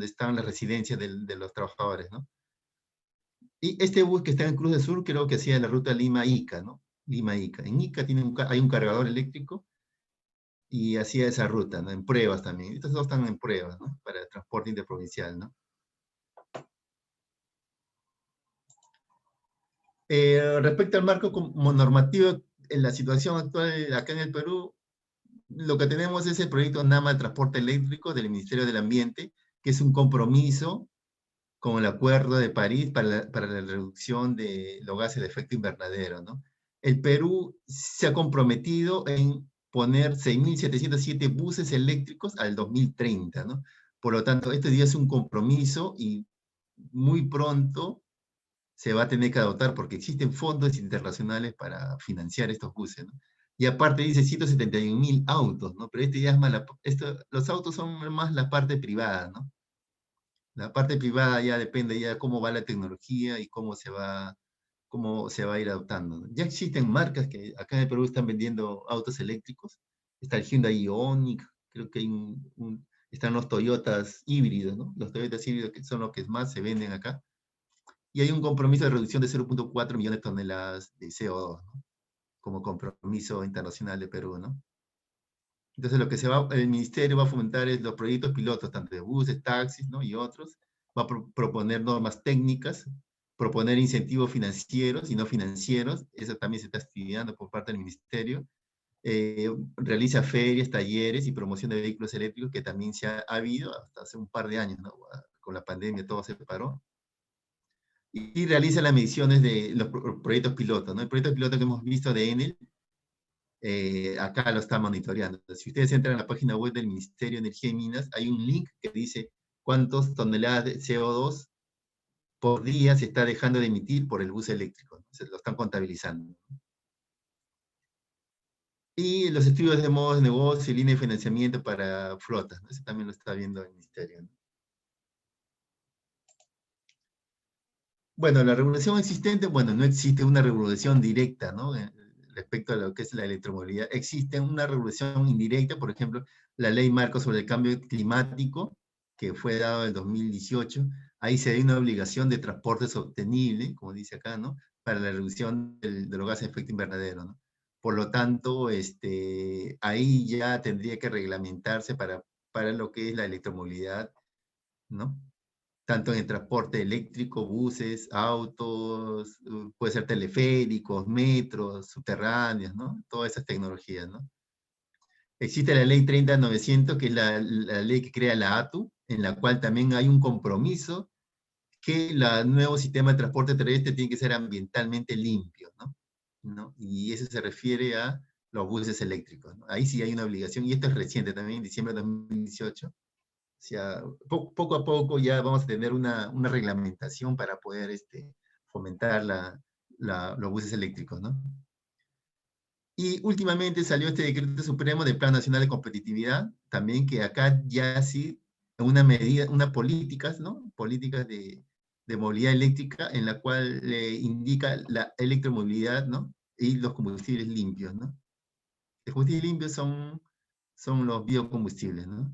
Speaker 2: estaban las residencias de los trabajadores, ¿no? Y este bus que está en Cruz del Sur creo que hacía la ruta Lima-Ica, ¿no? Lima-Ica. En Ica hay un cargador eléctrico y hacía esa ruta, ¿no? En pruebas también. Estos dos están en pruebas, ¿no? Para el transporte interprovincial, ¿no? Respecto al marco como normativo, en la situación actual acá en el Perú, lo que tenemos es el proyecto NAMA de Transporte Eléctrico del Ministerio del Ambiente, que es un compromiso con el Acuerdo de París para la reducción de los gases de efecto invernadero, ¿no? El Perú se ha comprometido en poner 6.707 buses eléctricos al 2030, ¿no? Por lo tanto, este día es un compromiso y muy pronto se va a tener que adoptar porque existen fondos internacionales para financiar estos buses, ¿no? Y aparte dice 171.000 autos, ¿no? Pero este ya es más, los autos son más la parte privada, ¿no? La parte privada ya depende ya cómo va la tecnología y cómo se va a ir adoptando, ¿no? Ya existen marcas que acá en el Perú están vendiendo autos eléctricos. Está el Hyundai Ioniq, creo que hay están los Toyotas híbridos, ¿no? Los Toyotas híbridos que son los que más se venden acá. Y hay un compromiso de reducción de 0.4 millones de toneladas de CO2, ¿no? Como compromiso internacional de Perú, ¿no? Entonces el ministerio va a fomentar es los proyectos pilotos, tanto de buses, taxis, ¿no? Y otros. Va a proponer normas técnicas, proponer incentivos financieros y no financieros. Eso también se está estudiando por parte del ministerio. Realiza ferias, talleres y promoción de vehículos eléctricos, que también ha habido hasta hace un par de años, ¿no? Con la pandemia todo se paró. Y realiza las mediciones de los proyectos pilotos, ¿no? El proyecto piloto que hemos visto de Enel, acá lo está monitoreando. Si ustedes entran a la página web del Ministerio de Energía y Minas, hay un link que dice cuántas toneladas de CO2 por día se está dejando de emitir por el bus eléctrico, ¿no? Se lo están contabilizando. Y los estudios de modos de negocio y línea de financiamiento para flotas, ¿no? Eso también lo está viendo el Ministerio, ¿no? Bueno, la regulación existente, bueno, no existe una regulación directa, ¿no? Respecto a lo que es la electromovilidad. Existe una regulación indirecta, por ejemplo, la Ley Marco sobre el Cambio Climático, que fue dado en el 2018. Ahí se hay una obligación de transporte sostenible, como dice acá, ¿no? Para la reducción de los gases de efecto invernadero, ¿no? Por lo tanto, ahí ya tendría que reglamentarse para lo que es la electromovilidad, ¿no? Tanto en el transporte eléctrico, buses, autos, puede ser teleféricos, metros, subterráneos, ¿no? Todas esas tecnologías, ¿no? Existe la ley 30.900, que es la ley que crea la ATU, en la cual también hay un compromiso que el nuevo sistema de transporte terrestre tiene que ser ambientalmente limpio, ¿no? ¿No? Y eso se refiere a los buses eléctricos, ¿no? Ahí sí hay una obligación, y esto es reciente también, en diciembre de 2018. O sea, poco a poco ya vamos a tener una reglamentación para poder fomentar los buses eléctricos, ¿no? Y últimamente salió este decreto supremo del Plan Nacional de Competitividad, también que acá ya sí, una medida, unas políticas, ¿no? Políticas de movilidad eléctrica en la cual indica la electromovilidad, ¿no? Y los combustibles limpios, ¿no? Los combustibles limpios son son los biocombustibles, ¿no?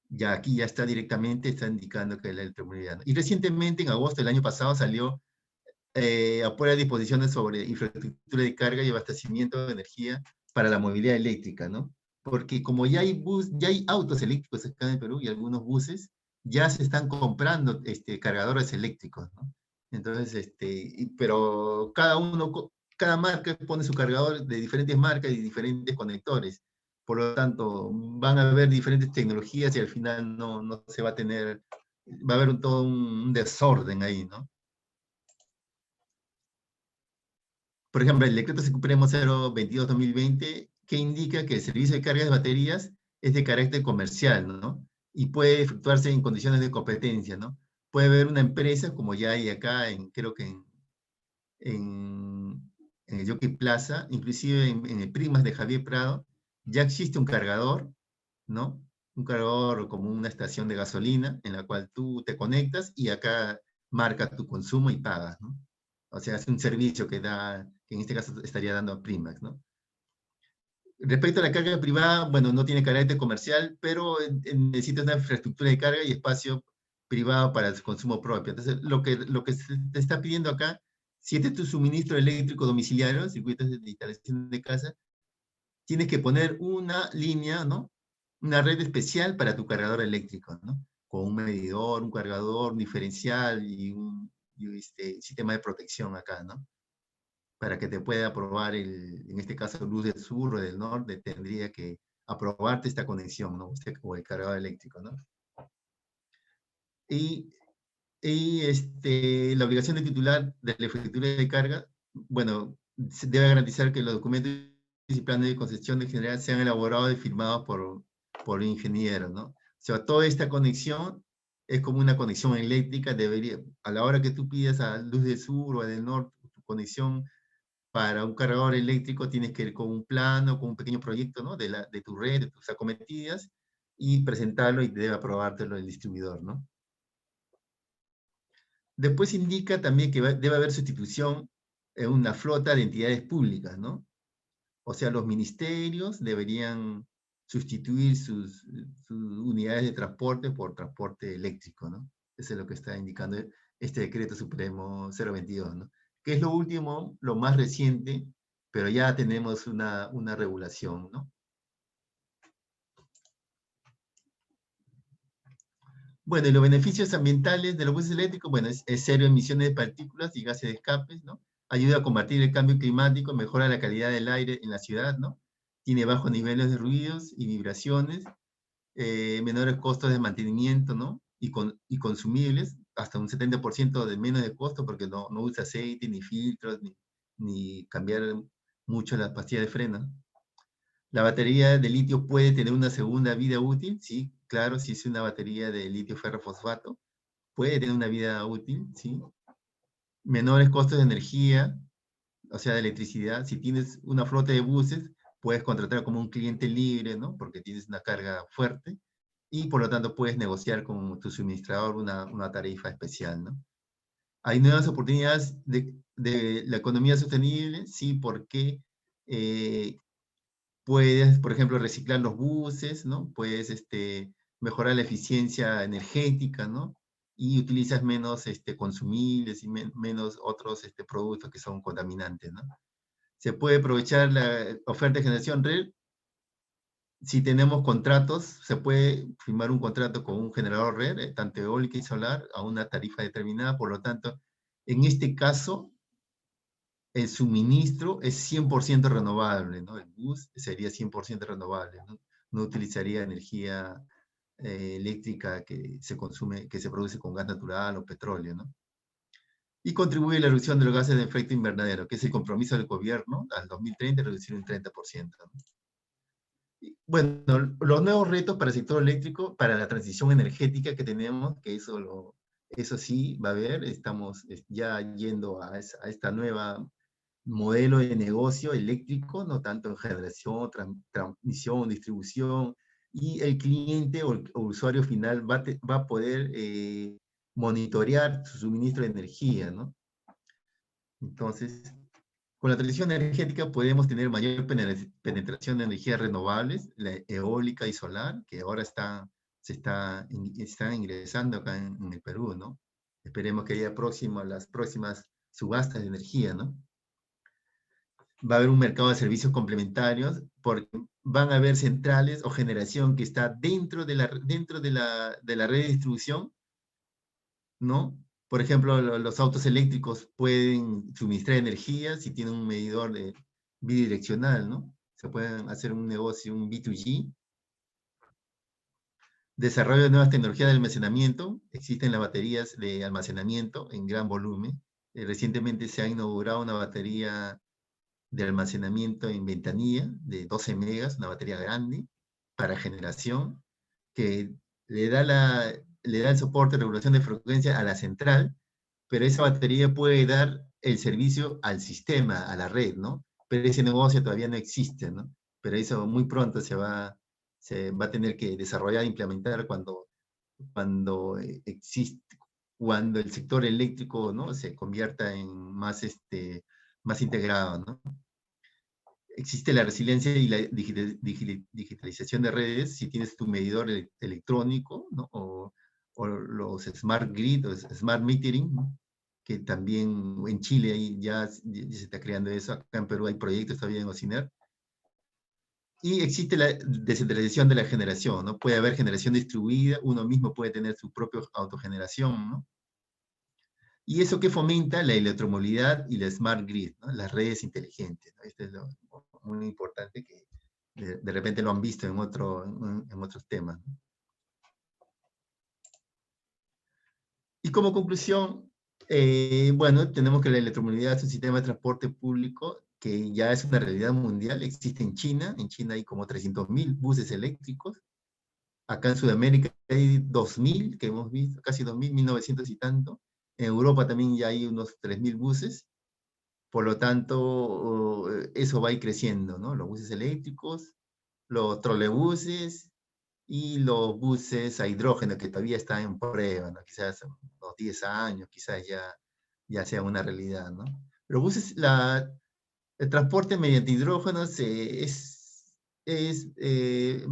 Speaker 2: Ya aquí ya está directamente, está indicando que es la electromovilidad, ¿no? Y recientemente, en agosto del año pasado, salió apoya disposiciones sobre infraestructura de carga y abastecimiento de energía para la movilidad eléctrica, ¿no? Porque como ya hay autos eléctricos acá en Perú y algunos buses, ya se están comprando cargadores eléctricos, ¿no? Entonces, pero cada marca pone su cargador de diferentes marcas y diferentes conectores. Por lo tanto, van a haber diferentes tecnologías y al final no se va a tener, va a haber todo un desorden ahí, ¿no? Por ejemplo, el decreto Supremo 022-2020, que indica que el servicio de carga de baterías es de carácter comercial, ¿no? Y puede efectuarse en condiciones de competencia, ¿no? Puede haber una empresa, como ya hay acá, creo que en el Jockey Plaza, inclusive en el Primas de Javier Prado, ya existe un cargador, ¿no? Un cargador como una estación de gasolina en la cual tú te conectas y acá marca tu consumo y pagas, ¿no? O sea, es un servicio que da, que en este caso estaría dando a Primax, ¿no? Respecto a la carga privada, bueno, no tiene carácter comercial, pero necesita una infraestructura de carga y espacio privado para el consumo propio. Entonces, lo que se te está pidiendo acá, si este es tu suministro eléctrico domiciliario, circuitos de instalación de casa, tienes que poner una línea, ¿no? Una red especial para tu cargador eléctrico, ¿no? Con un medidor, un cargador, un diferencial y un sistema de protección acá, ¿no? Para que te pueda aprobar, en este caso, Luz del Sur o del Norte, tendría que aprobarte esta conexión, ¿no? O el cargador eléctrico, ¿no? Y, la obligación de titular de la infraestructura de carga, bueno, se debe garantizar que los documentos y planes de concesión de general sean elaborados y firmados por ingeniero, ¿no? O sea, toda esta conexión es como una conexión eléctrica, a la hora que tú pidas a Luz del Sur o a del Norte, tu conexión para un cargador eléctrico tienes que ir con un plano, con un pequeño proyecto, ¿no? De tu red, de tus acometidas, y presentarlo y debe aprobártelo el distribuidor, ¿no? Después indica también que debe haber sustitución en una flota de entidades públicas, ¿no? O sea, los ministerios deberían sustituir sus unidades de transporte por transporte eléctrico, ¿no? Eso es lo que está indicando este decreto supremo 022, ¿no? Que es lo último, lo más reciente, pero ya tenemos una regulación, ¿no? Bueno, y los beneficios ambientales de los buses eléctricos, bueno, es cero emisiones de partículas y gases de escape, ¿no? Ayuda a combatir el cambio climático, mejora la calidad del aire en la ciudad, ¿no? Tiene bajos niveles de ruidos y vibraciones, menores costos de mantenimiento, ¿no? Y consumibles, hasta un 70% de menos de costo, porque no usa aceite, ni filtros, ni cambiar mucho las pastillas de freno. La batería de litio puede tener una segunda vida útil, sí, claro, si es una batería de litio ferrofosfato, puede tener una vida útil, sí. Menores costos de energía, o sea, de electricidad. Si tienes una flota de buses, puedes contratar como un cliente libre, ¿no? Porque tienes una carga fuerte y por lo tanto puedes negociar con tu suministrador una tarifa especial, ¿no? Hay nuevas oportunidades de la economía sostenible, sí, porque puedes, por ejemplo, reciclar los buses, ¿no? Puedes mejorar la eficiencia energética, ¿no? Y utilizas menos consumibles y menos otros productos que son contaminantes, ¿no? Se puede aprovechar la oferta de generación red. Si tenemos contratos, se puede firmar un contrato con un generador red, tanto eólica y solar, a una tarifa determinada. Por lo tanto, en este caso, el suministro es 100% renovable, ¿no? El bus sería 100% renovable, ¿no? No utilizaría energía eléctrica que se consume, que se produce con gas natural o petróleo, ¿no? Y contribuye a la reducción de los gases de efecto invernadero, que es el compromiso del gobierno al 2030, reducir un 30%, ¿no? Bueno, los nuevos retos para el sector eléctrico, para la transición energética que tenemos, que eso sí va a haber, estamos ya yendo a esta nueva modelo de negocio eléctrico, no tanto en generación, transmisión, distribución, y el cliente o usuario final va a poder monitorear su suministro de energía, ¿no? Entonces, Con la transición energética podemos tener mayor penetración de energías renovables, la eólica y solar, que ahora están ingresando acá en el Perú, ¿no? Esperemos que haya las próximas subastas de energía, ¿no? Va a haber un mercado de servicios complementarios, porque van a haber centrales o generación que está dentro de la red de distribución, ¿no? Por ejemplo, los autos eléctricos pueden suministrar energía si tienen un medidor bidireccional, ¿no? Se pueden hacer un negocio, un B2G. Desarrollo de nuevas tecnologías de almacenamiento. Existen las baterías de almacenamiento en gran volumen. Recientemente se ha inaugurado una batería de almacenamiento en ventanilla de 12 megas, una batería grande, para generación, que le da el soporte de regulación de frecuencia a la central, pero esa batería puede dar el servicio al sistema, a la red, ¿no? Pero ese negocio todavía no existe, ¿no? Pero eso muy pronto se va a tener que desarrollar e implementar cuando el sector eléctrico, ¿no? Se convierta en más integrado, ¿no? Existe la resiliencia y la digitalización de redes si tienes tu medidor electrónico, ¿no? O los smart grid o smart metering, ¿no? Que también en Chile ahí ya se está creando eso. Acá en Perú hay proyectos todavía en OCINER. Y existe la descentralización de la generación, ¿no? Puede haber generación distribuida, uno mismo puede tener su propia autogeneración, ¿no? Y eso que fomenta la electromovilidad y la smart grid, ¿no? Las redes inteligentes, ¿no? Esto es muy importante que de repente lo han visto en otros temas, ¿no? Y como conclusión, bueno, tenemos que la electromovilidad es un sistema de transporte público que ya es una realidad mundial, existe en China hay como 300.000 buses eléctricos, acá en Sudamérica hay 2.000 que hemos visto, casi 2.000, 1.900 y tanto, en Europa también ya hay unos 3.000 buses, por lo tanto, eso va a ir creciendo, ¿no? Los buses eléctricos, los trolebuses y los buses a hidrógeno que todavía están en prueba, ¿no? Quizás unos 10 años, quizás ya sea una realidad, ¿no? Los buses, el transporte mediante hidrógeno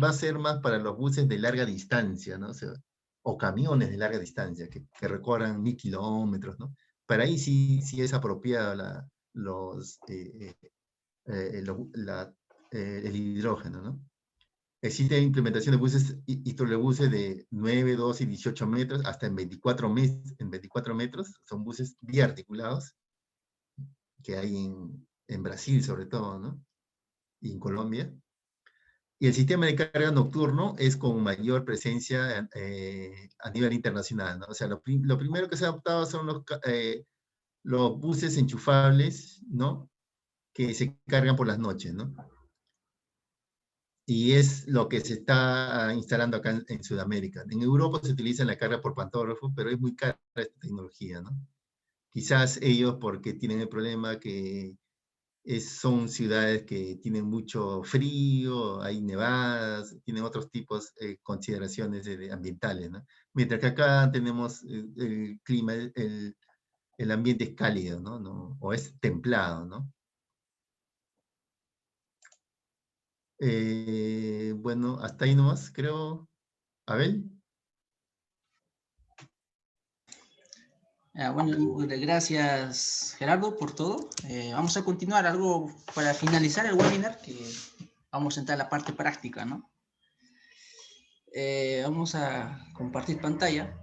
Speaker 2: va a ser más para los buses de larga distancia, ¿no? O camiones de larga distancia que recorran 1.000 kilómetros, ¿no? Para ahí sí es apropiado el hidrógeno, ¿no? Existe implementación de buses y trolebuses de 9, 12 y 18 metros, hasta en 24 metros. Son buses biarticulados, que hay en Brasil sobre todo, ¿no? Y en Colombia. Y el sistema de carga nocturno es con mayor presencia a nivel internacional, ¿no? O sea, lo primero que se ha adoptado son los buses enchufables, ¿no? Que se cargan por las noches, ¿no? Y es lo que se está instalando acá en Sudamérica. En Europa se utiliza la carga por pantógrafo, pero es muy cara esta tecnología, ¿no? Quizás ellos porque tienen el problema que son ciudades que tienen mucho frío, hay nevadas, tienen otros tipos de consideraciones ambientales, ¿no? Mientras que acá tenemos el clima, el ambiente es cálido, ¿no? O es templado, ¿no? Bueno, hasta ahí nomás, creo. Abel.
Speaker 1: Bueno, gracias Gerardo por todo. Vamos a continuar algo para finalizar el webinar, que vamos a entrar a la parte práctica, ¿no? Vamos a compartir pantalla.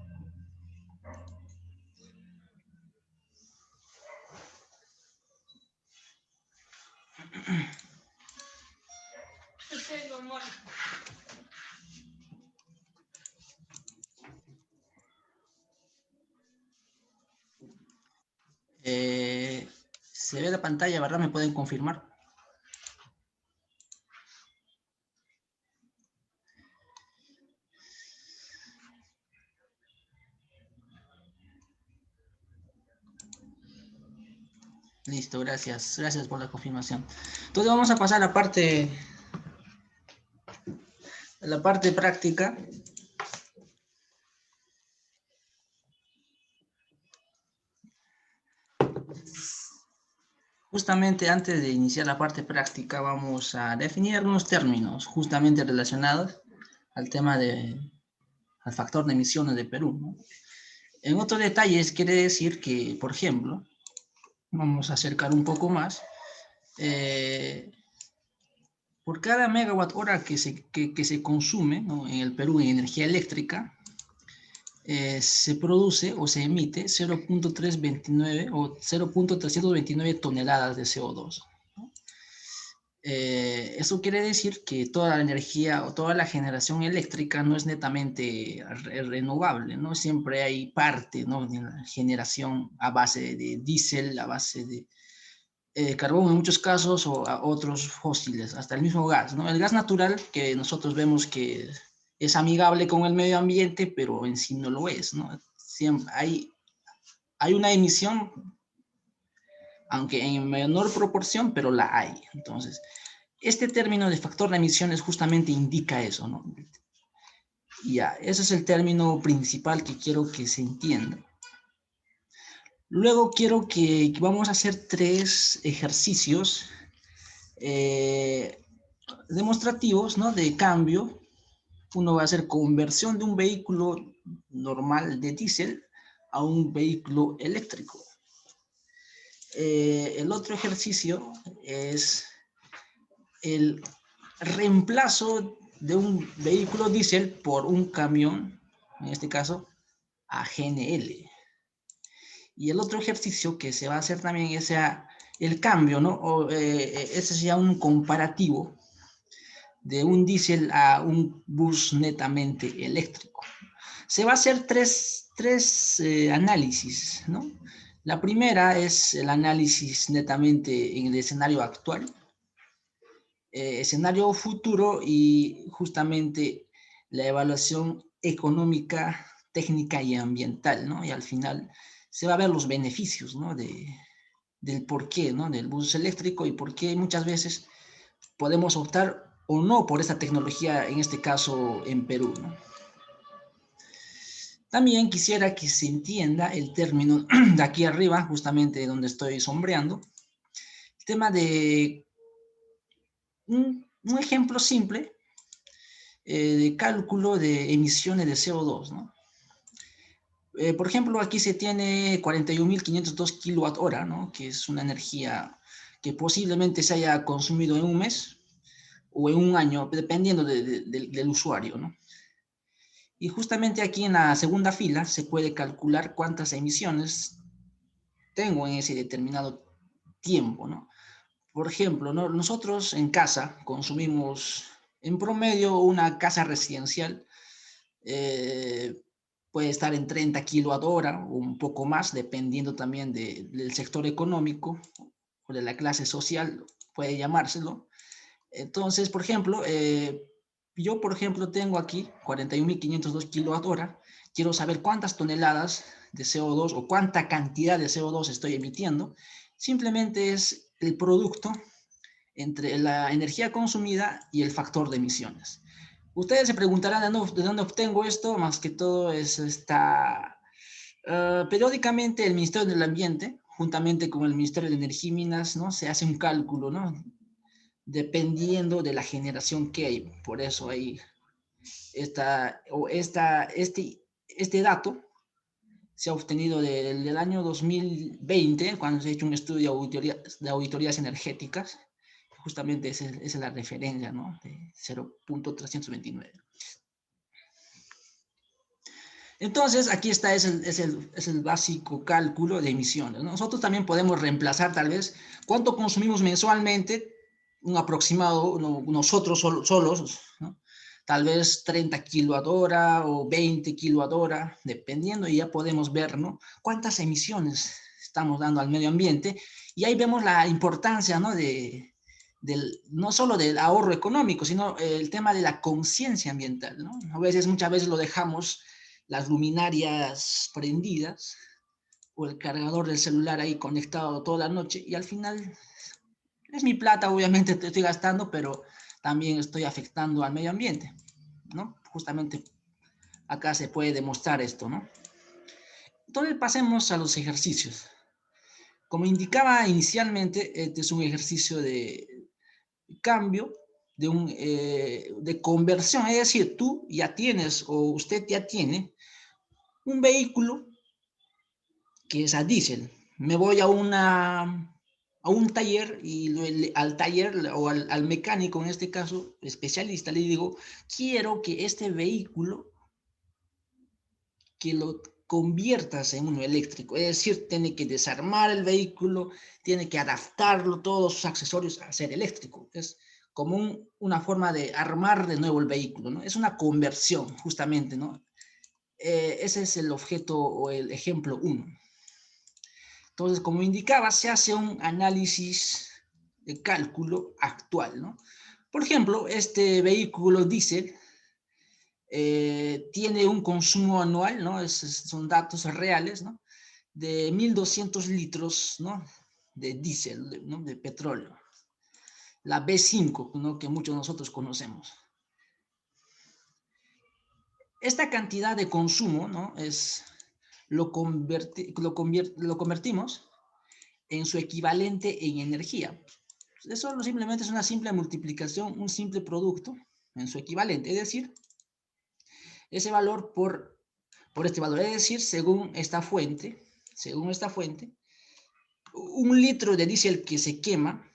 Speaker 1: Se ve la pantalla, ¿verdad? ¿Me pueden confirmar? Listo, gracias. Gracias por la confirmación. Entonces vamos a pasar a la parte práctica. Justamente antes de iniciar la parte práctica, vamos a definir algunos términos justamente relacionados al tema al factor de emisiones de Perú, ¿no? En otros detalles quiere decir que, por ejemplo, vamos a acercar un poco más, eh, por cada megawatt hora que se consume, ¿no?, en el Perú en energía eléctrica, se produce o se emite 0.329 o 0.329 toneladas de CO2. Eso quiere decir que toda la energía o toda la generación eléctrica no es netamente renovable, ¿no? Siempre hay parte, ¿no?, de la generación a base de diésel, a base de carbón en muchos casos, o a otros fósiles, hasta el mismo gas, ¿no? El gas natural, que nosotros vemos que es amigable con el medio ambiente, pero en sí no lo es, ¿no? Siempre hay una emisión, aunque en menor proporción, pero la hay. Entonces, este término de factor de emisiones justamente indica eso, ¿no? Ya, ese es el término principal que quiero que se entienda. Luego quiero que vamos a hacer 3 ejercicios demostrativos, ¿no?, de cambio. Uno va a hacer conversión de un vehículo normal de diésel a un vehículo eléctrico. El otro ejercicio es el reemplazo de un vehículo diésel por un camión, en este caso, a GNL. Y el otro ejercicio que se va a hacer también es el cambio, ¿no? Ese sería un comparativo de un diésel a un bus netamente eléctrico. Se va a hacer tres análisis, ¿no? La primera es el análisis netamente en el escenario actual, escenario futuro y justamente la evaluación económica, técnica y ambiental, ¿no? Y al final se va a ver los beneficios, ¿no?, del porqué, ¿no?, del bus eléctrico, y por qué muchas veces podemos optar o no por esta tecnología, en este caso en Perú, ¿no? También quisiera que se entienda el término de aquí arriba, justamente donde estoy sombreando, el tema de un ejemplo simple de cálculo de emisiones de CO2, ¿no? Por ejemplo, aquí se tiene 41.502 kilowatt-hora, ¿no?, que es una energía que posiblemente se haya consumido en un mes o en un año, dependiendo del usuario, ¿no? Y justamente aquí en la segunda fila se puede calcular cuántas emisiones tengo en ese determinado tiempo, ¿no? Por ejemplo, ¿no?, nosotros en casa consumimos en promedio, una casa residencial puede estar en 30 kilowatt-hora o un poco más, dependiendo también del sector económico o de la clase social, puede llamárselo. Entonces, por ejemplo, yo, por ejemplo, tengo aquí 41.502 kilowatt-hora. Quiero saber cuántas toneladas de CO2 o cuánta cantidad de CO2 estoy emitiendo. Simplemente es el producto entre la energía consumida y el factor de emisiones. Ustedes se preguntarán de dónde obtengo esto. Más que todo es periódicamente el Ministerio del Ambiente, juntamente con el Ministerio de Energía y Minas, ¿no?, se hace un cálculo, ¿no?, dependiendo de la generación que hay. Por eso hay este dato se ha obtenido del año 2020, cuando se ha hecho un estudio de auditorías energéticas. Justamente esa es la referencia, ¿no?, de 0.329. Entonces, aquí está, es el básico cálculo de emisiones, ¿no? Nosotros también podemos reemplazar tal vez cuánto consumimos mensualmente, un aproximado, nosotros solos, ¿no?, tal vez 30 kilowatt-hora o 20 kilowatt-hora, dependiendo, y ya podemos ver, ¿no?, cuántas emisiones estamos dando al medio ambiente, y ahí vemos la importancia, ¿no?, no solo del ahorro económico, sino el tema de la conciencia ambiental, ¿no? Muchas veces lo dejamos las luminarias prendidas o el cargador del celular ahí conectado toda la noche, y al final es mi plata, obviamente te estoy gastando, pero también estoy afectando al medio ambiente, ¿no? Justamente acá se puede demostrar esto, ¿no? Entonces pasemos a los ejercicios. Como indicaba inicialmente, este es un ejercicio de cambio, de conversión, es decir, tú ya tienes o usted ya tiene un vehículo que es a diésel. Me voy a un taller y al taller o al mecánico, en este caso, especialista, le digo, quiero que este vehículo, que lo conviertas en uno eléctrico. Es decir, tiene que desarmar el vehículo, tiene que adaptarlo, todos sus accesorios a ser eléctrico. Es como una forma de armar de nuevo el vehículo, ¿no? Es una conversión, justamente, ¿no? Ese es el objeto o el ejemplo 1. Entonces, como indicaba, se hace un análisis de cálculo actual, ¿no? Por ejemplo, este vehículo diésel tiene un consumo anual, ¿no? Son datos reales, ¿no? De 1.200 litros, ¿no? De diésel, ¿no? De petróleo. La B5, ¿no? Que muchos de nosotros conocemos. Esta cantidad de consumo, ¿no? Lo convertimos en su equivalente en energía. Eso simplemente es una simple multiplicación, un simple producto en su equivalente, es decir, ese valor por este valor, es decir, según esta fuente, un litro de diésel que se quema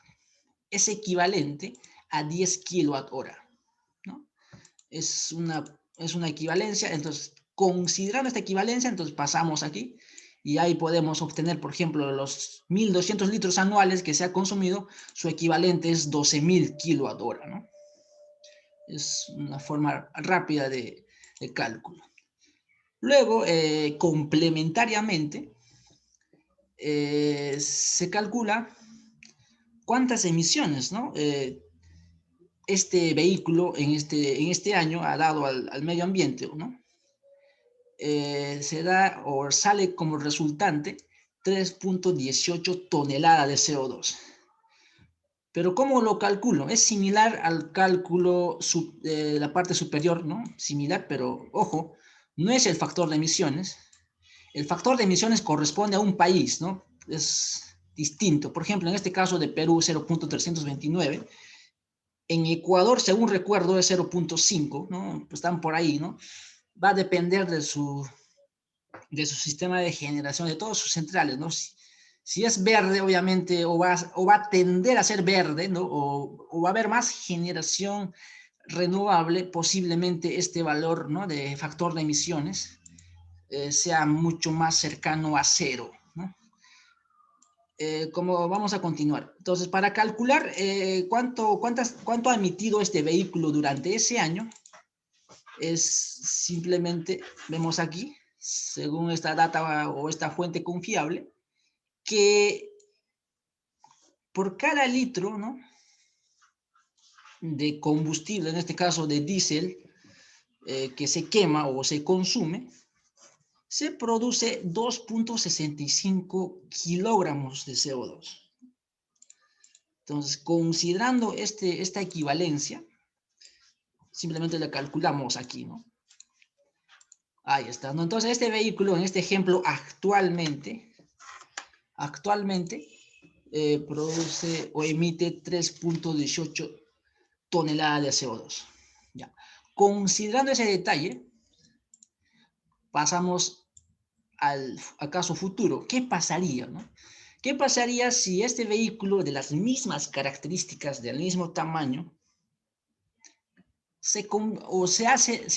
Speaker 1: es equivalente a 10 kilowatt-hora, ¿no? Es una equivalencia, entonces, considerando esta equivalencia, entonces pasamos aquí y ahí podemos obtener, por ejemplo, los 1.200 litros anuales que se ha consumido, su equivalente es 12.000 kilowatt-hora, ¿no? Es una forma rápida de cálculo. Luego, complementariamente, se calcula cuántas emisiones, ¿no? Este vehículo en este año ha dado al medio ambiente, ¿no? Se da o sale como resultante 3.18 toneladas de CO2. Pero ¿cómo lo calculo? Es similar al cálculo de la parte superior, ¿no? Similar, pero ojo, no es el factor de emisiones. El factor de emisiones corresponde a un país, ¿no? Es distinto. Por ejemplo, en este caso de Perú, 0.329. En Ecuador, según recuerdo, es 0.5, ¿no? Pues están por ahí, ¿no? Va a depender de su sistema de generación, de todas sus centrales, ¿no? Si es verde, obviamente, o va a tender a ser verde, ¿no? O va a haber más generación renovable, posiblemente este valor, ¿no? De factor de emisiones sea mucho más cercano a cero, ¿no? Como vamos a continuar. Entonces, para calcular cuánto ha emitido este vehículo durante ese año, es simplemente, vemos aquí, según esta data o esta fuente confiable, que por cada litro, ¿no? de combustible, en este caso de diésel, que se quema o se consume, se produce 2.65 kilogramos de CO2. Entonces, considerando esta equivalencia, simplemente la calculamos aquí, ¿no? Ahí está, ¿no? Entonces, este vehículo, en este ejemplo, actualmente produce o emite 3.18 toneladas de CO2. Ya. Considerando ese detalle, pasamos al caso futuro. ¿Qué pasaría, no? ¿Qué pasaría si este vehículo de las mismas características, del mismo tamaño, se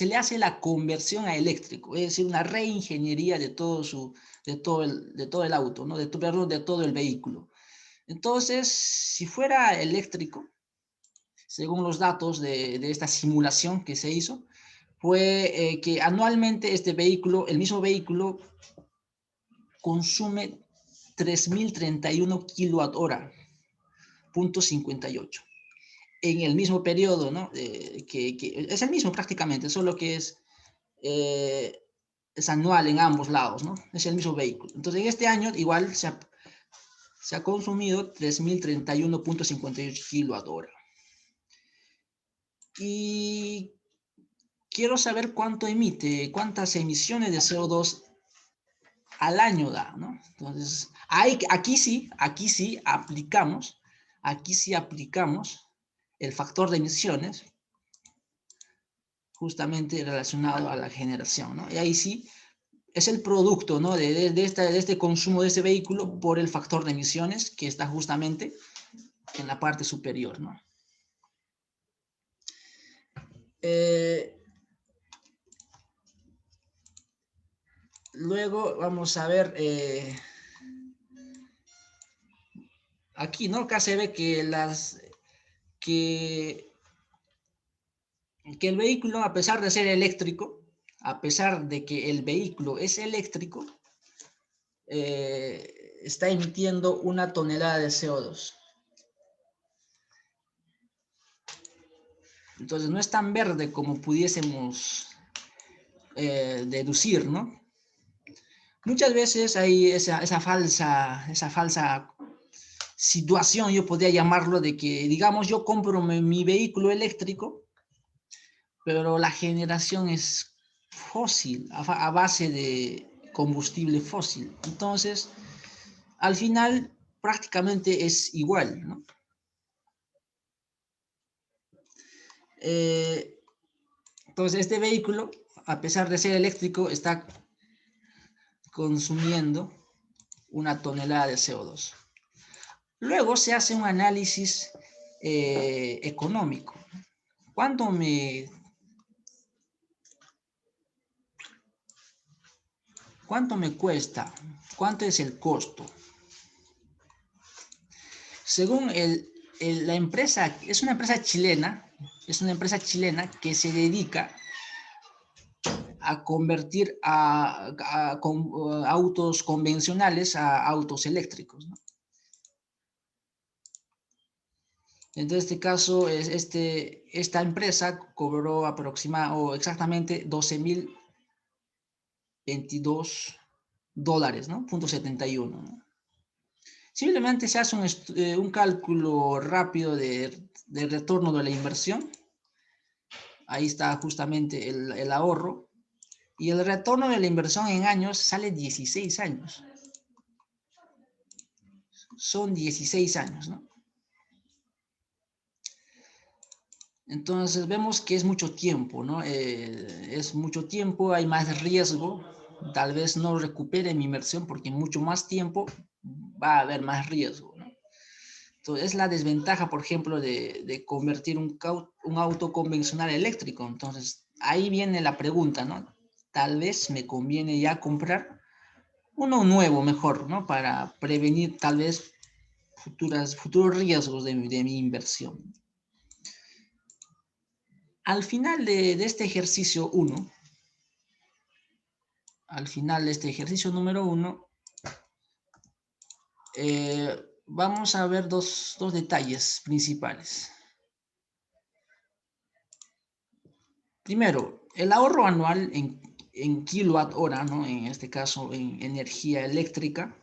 Speaker 1: le hace la conversión a eléctrico? Es decir, una reingeniería de todo el auto, ¿no? de todo el vehículo. Entonces, si fuera eléctrico, según los datos de esta simulación que se hizo, fue que anualmente el mismo vehículo, consume 3.031 kilowatt-hora, .58. En el mismo periodo, ¿no? Que es el mismo prácticamente, solo que es anual en ambos lados, ¿no? Es el mismo vehículo. Entonces, en este año igual se ha consumido 3.031.58 kilowatt-hora. Y quiero saber cuántas emisiones de CO2 al año da, ¿no? Entonces, aquí sí aplicamos el factor de emisiones justamente relacionado a la generación, ¿no? Y ahí sí es el producto, ¿no? de este consumo de ese vehículo por el factor de emisiones que está justamente en la parte superior, ¿no? Luego vamos a ver aquí, ¿no? Acá se ve que el vehículo, a pesar de ser eléctrico, a pesar de que el vehículo es eléctrico, está emitiendo 1 tonelada de CO2. Entonces no es tan verde como pudiésemos deducir, ¿no? Muchas veces hay esa falsa situación, yo podría llamarlo, de que, digamos, yo compro mi vehículo eléctrico, pero la generación es fósil, a base de combustible fósil. Entonces, al final, prácticamente es igual, ¿no? Entonces, este vehículo, a pesar de ser eléctrico, está consumiendo 1 tonelada de CO2. Luego se hace un análisis económico. ¿Cuánto me cuesta? ¿Cuánto es el costo? Según la empresa, es una empresa chilena que se dedica a convertir autos convencionales a autos eléctricos, ¿no? En este caso, esta empresa cobró exactamente $12,022, ¿no? .71, ¿no? Simplemente se hace un cálculo rápido de retorno de la inversión. Ahí está justamente el ahorro. Y el retorno de la inversión en años sale 16 años. Son 16 años, ¿no? Entonces vemos que es mucho tiempo, ¿no? Es mucho tiempo, hay más riesgo. Tal vez no recupere mi inversión porque en mucho más tiempo va a haber más riesgo, ¿no? Entonces es la desventaja, por ejemplo, de convertir un auto convencional eléctrico. Entonces ahí viene la pregunta, ¿no? Tal vez me conviene ya comprar uno nuevo mejor, ¿no? Para prevenir tal vez futuros riesgos de mi inversión. Al final de este ejercicio 1, al final de este ejercicio número 1, vamos a ver dos detalles principales. Primero, el ahorro anual en kilowatt hora, ¿no? En este caso en energía eléctrica,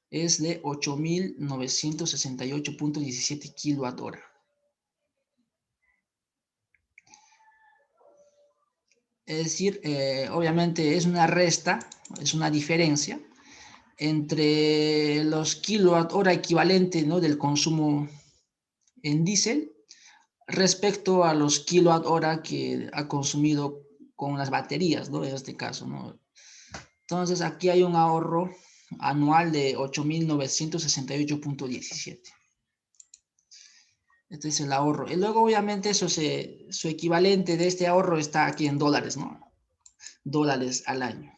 Speaker 1: es de 8.968.17 kilowatt hora. Es decir, obviamente es una resta, es una diferencia entre los kilowatt hora equivalentes, ¿no? Del consumo en diésel respecto a los kilowatt hora que ha consumido con las baterías, ¿no? En este caso, ¿no? Entonces aquí hay un ahorro anual de 8.968.17. Este es el ahorro. Y luego obviamente su equivalente de este ahorro está aquí en dólares, ¿no? Dólares al año.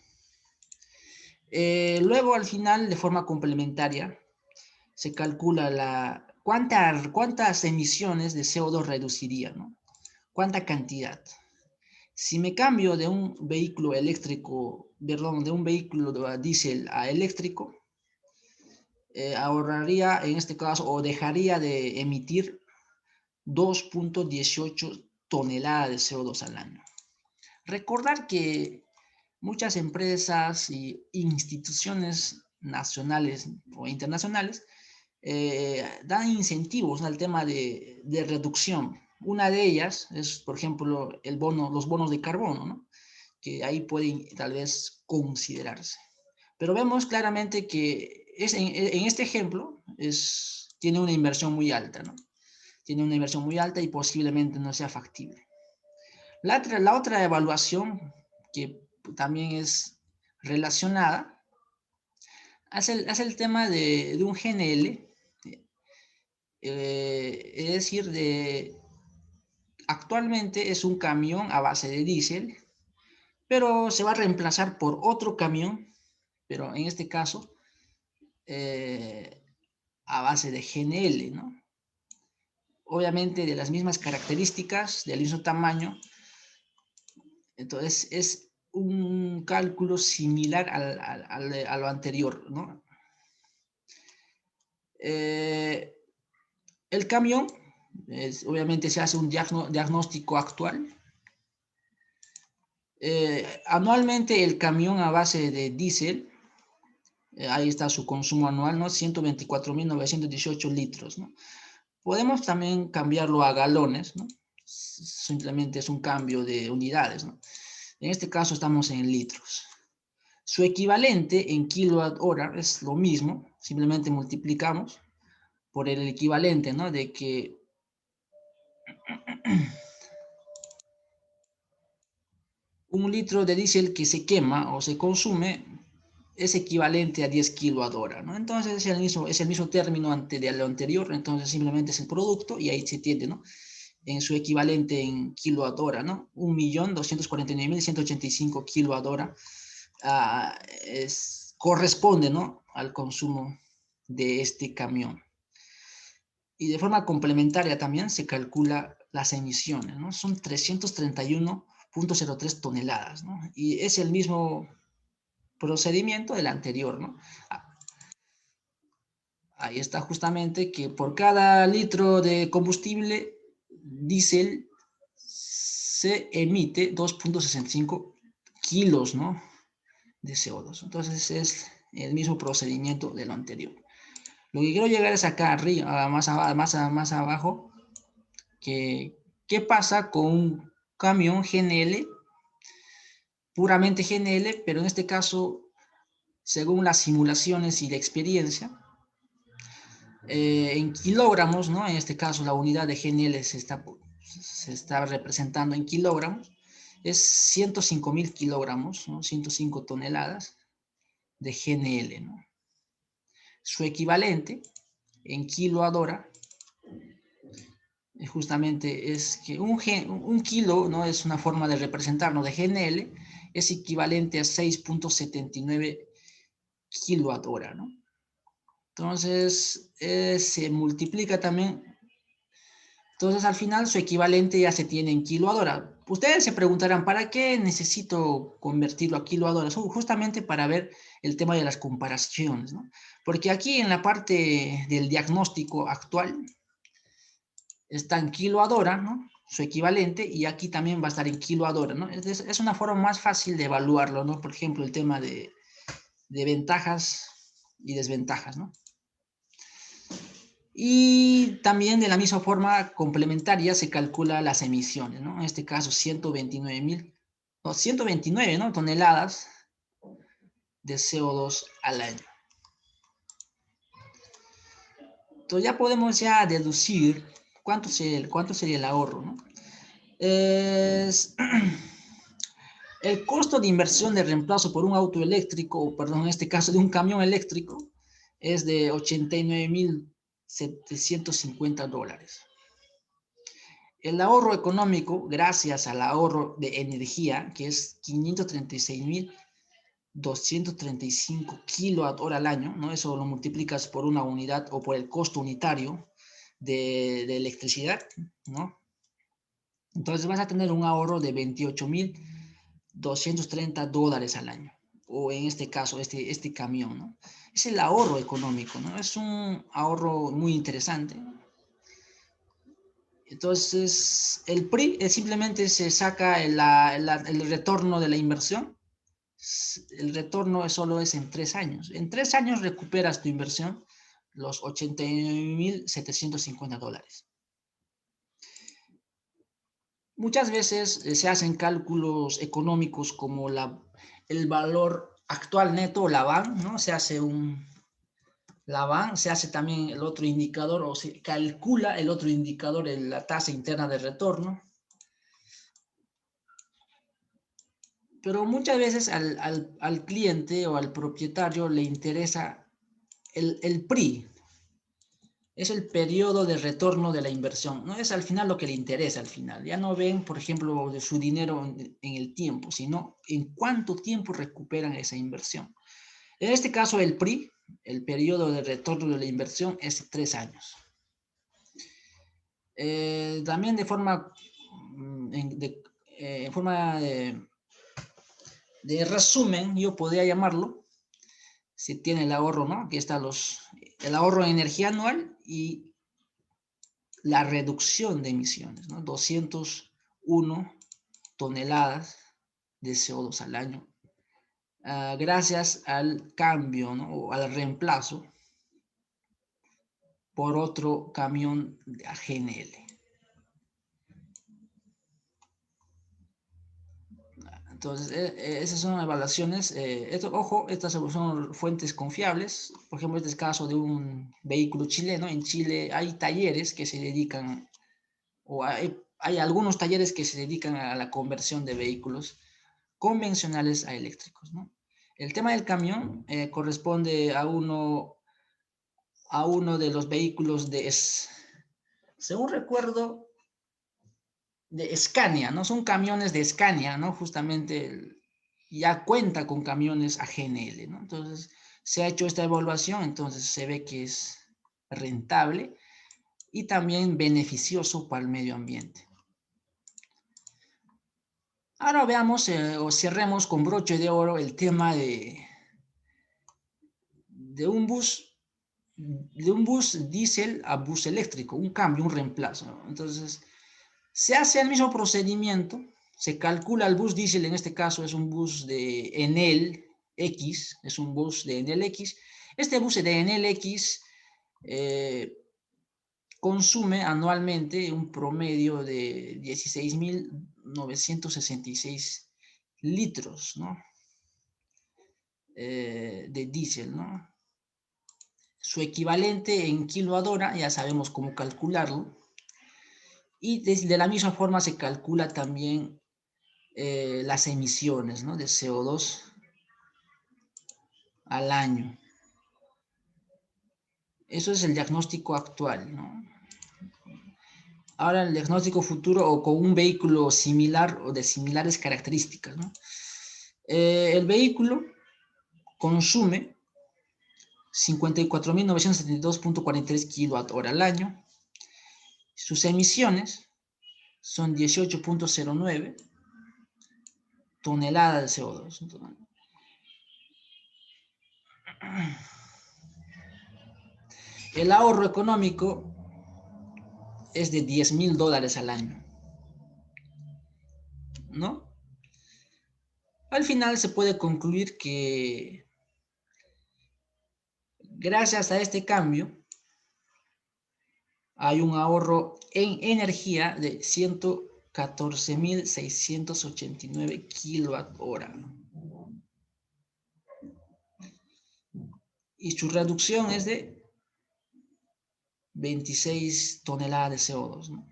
Speaker 1: Luego al final, de forma complementaria, se calcula cuántas emisiones de CO2 reduciría, ¿no? ¿Cuánta cantidad? Si me cambio de un vehículo eléctrico, perdón, de un vehículo de diésel a eléctrico, ahorraría en este caso o dejaría de emitir 2.18 toneladas de CO2 al año. Recordar que muchas empresas e instituciones nacionales o internacionales dan incentivos al tema de reducción. Una de ellas es, por ejemplo, los bonos de carbono, ¿no? Que ahí pueden tal vez considerarse. Pero vemos claramente que en este ejemplo tiene una inversión muy alta, ¿no? Tiene una inversión muy alta y posiblemente no sea factible. La otra evaluación que también es relacionada hace el tema de un GNL, es decir, actualmente es un camión a base de diésel, pero se va a reemplazar por otro camión, pero en este caso a base de GNL, ¿no? Obviamente de las mismas características, del mismo tamaño. Entonces es un cálculo similar a lo anterior, ¿no? El camión, obviamente se hace un diagnóstico actual. Anualmente el camión a base de diésel, ahí está su consumo anual, ¿no? 124.918 litros, ¿no? Podemos también cambiarlo a galones, ¿no? Simplemente es un cambio de unidades, ¿no? En este caso estamos en litros. Su equivalente en kilowatt hora es lo mismo, simplemente multiplicamos por el equivalente, ¿no? De que un litro de diésel que se quema o se consume es equivalente a 10 kilowatt hora, ¿no? Entonces es el mismo término de lo anterior, entonces simplemente es el producto y ahí se tiende, ¿no? En su equivalente en kilowatt hora, ¿no? 1.249.185 kilowatt hora corresponde, ¿no? Al consumo de este camión. Y de forma complementaria también se calcula las emisiones, ¿no? Son 331.03 toneladas, ¿no? Y es el mismo procedimiento del anterior, ¿no? Ahí está justamente que por cada litro de combustible diésel se emite 2.65 kilos, ¿no? De CO2. Entonces es el mismo procedimiento de lo anterior. Lo que quiero llegar es acá arriba, más abajo, que qué pasa con un camión GNL, puramente GNL, pero en este caso, según las simulaciones y la experiencia, en kilogramos, ¿no? En este caso la unidad de GNL se está representando en kilogramos, es 105.000 kilogramos, ¿no? 105 toneladas de GNL, ¿no? Su equivalente en kilowatt hora justamente es que un kilo, ¿no? Es una forma de representarnos de GNL, es equivalente a 6.79 kilowatt hora, ¿no? Entonces se multiplica también. Entonces al final su equivalente ya se tiene en kilowatt hora. Ustedes se preguntarán, ¿para qué necesito convertirlo a kilowatt hora? Justamente para ver el tema de las comparaciones, ¿no? Porque aquí en la parte del diagnóstico actual está en kilowatt hora, ¿no? Su equivalente, y aquí también va a estar en kilowatt hora, ¿no? Es una forma más fácil de evaluarlo, ¿no? Por ejemplo, el tema de ventajas y desventajas, ¿no? Y también de la misma forma complementaria se calcula las emisiones, ¿no? En este caso 129, ¿no? Toneladas de CO2 al año. Entonces ya podemos ya deducir cuánto sería el ahorro, ¿no? El costo de inversión de reemplazo por un auto eléctrico, o perdón, en este caso de un camión eléctrico, es de $89.750. El ahorro económico, gracias al ahorro de energía, que es 536.235 kilowatt hora al año, ¿no? Eso lo multiplicas por una unidad o por el costo unitario de electricidad, ¿no? Entonces vas a tener un ahorro de $28.230 al año, o en este caso, este camión, ¿no? Es el ahorro económico, ¿no? Es un ahorro muy interesante. Entonces, el PRI simplemente se saca el retorno de la inversión. El retorno solo es en 3 años. En 3 años recuperas tu inversión, los $89.750. Muchas veces se hacen cálculos económicos como el valor actual neto, la VAN, ¿no? Se hace la VAN, se hace también el otro indicador, o se calcula el otro indicador, la tasa interna de retorno. Pero muchas veces al cliente o al propietario le interesa el PRI. Es el periodo de retorno de la inversión. No es al final lo que le interesa al final. Ya no ven, por ejemplo, de su dinero en el tiempo, sino en cuánto tiempo recuperan esa inversión. En este caso, el PRI, el periodo de retorno de la inversión, es 3 años. También de forma, en forma de resumen, yo podría llamarlo, si tiene el ahorro, ¿no? Aquí está el ahorro en energía anual y la reducción de emisiones, ¿no? 201 toneladas de CO2 al año, gracias al cambio, ¿no? O al reemplazo por otro camión de GNL. Entonces, esas son evaluaciones. Ojo, estas son fuentes confiables. Por ejemplo, este es el caso de un vehículo chileno. En Chile hay talleres que se dedican, o hay algunos talleres que se dedican a la conversión de vehículos convencionales a eléctricos, ¿no? El tema del camión corresponde a uno de los vehículos según recuerdo, de Scania, ¿no? Son camiones de Scania, ¿no? Justamente ya cuenta con camiones a GNL, ¿no? Entonces, se ha hecho esta evaluación, entonces se ve que es rentable y también beneficioso para el medio ambiente. Ahora veamos o cerremos con broche de oro el tema de un bus diésel a bus eléctrico, un cambio, un reemplazo, ¿no? Entonces, se hace el mismo procedimiento, se calcula el bus diésel, en este caso es un bus de Enel X, es un bus de Enel X. Este bus de Enel X consume anualmente un promedio de 16.966 litros, ¿no? De diésel, ¿no? Su equivalente en kilowatt-hora, ya sabemos cómo calcularlo. Y de la misma forma se calcula también las emisiones, ¿no? De CO2 al año. Eso es el diagnóstico actual, ¿no? Ahora el diagnóstico futuro o con un vehículo similar o de similares características, ¿no? El vehículo consume 54.972.43 kWh al año. Sus emisiones son 18.09 toneladas de CO2. El ahorro económico es de $10.000 al año, ¿no? Al final se puede concluir que gracias a este cambio hay un ahorro en energía de 114.689 kWh. Y su reducción es de 26 toneladas de CO2, ¿no?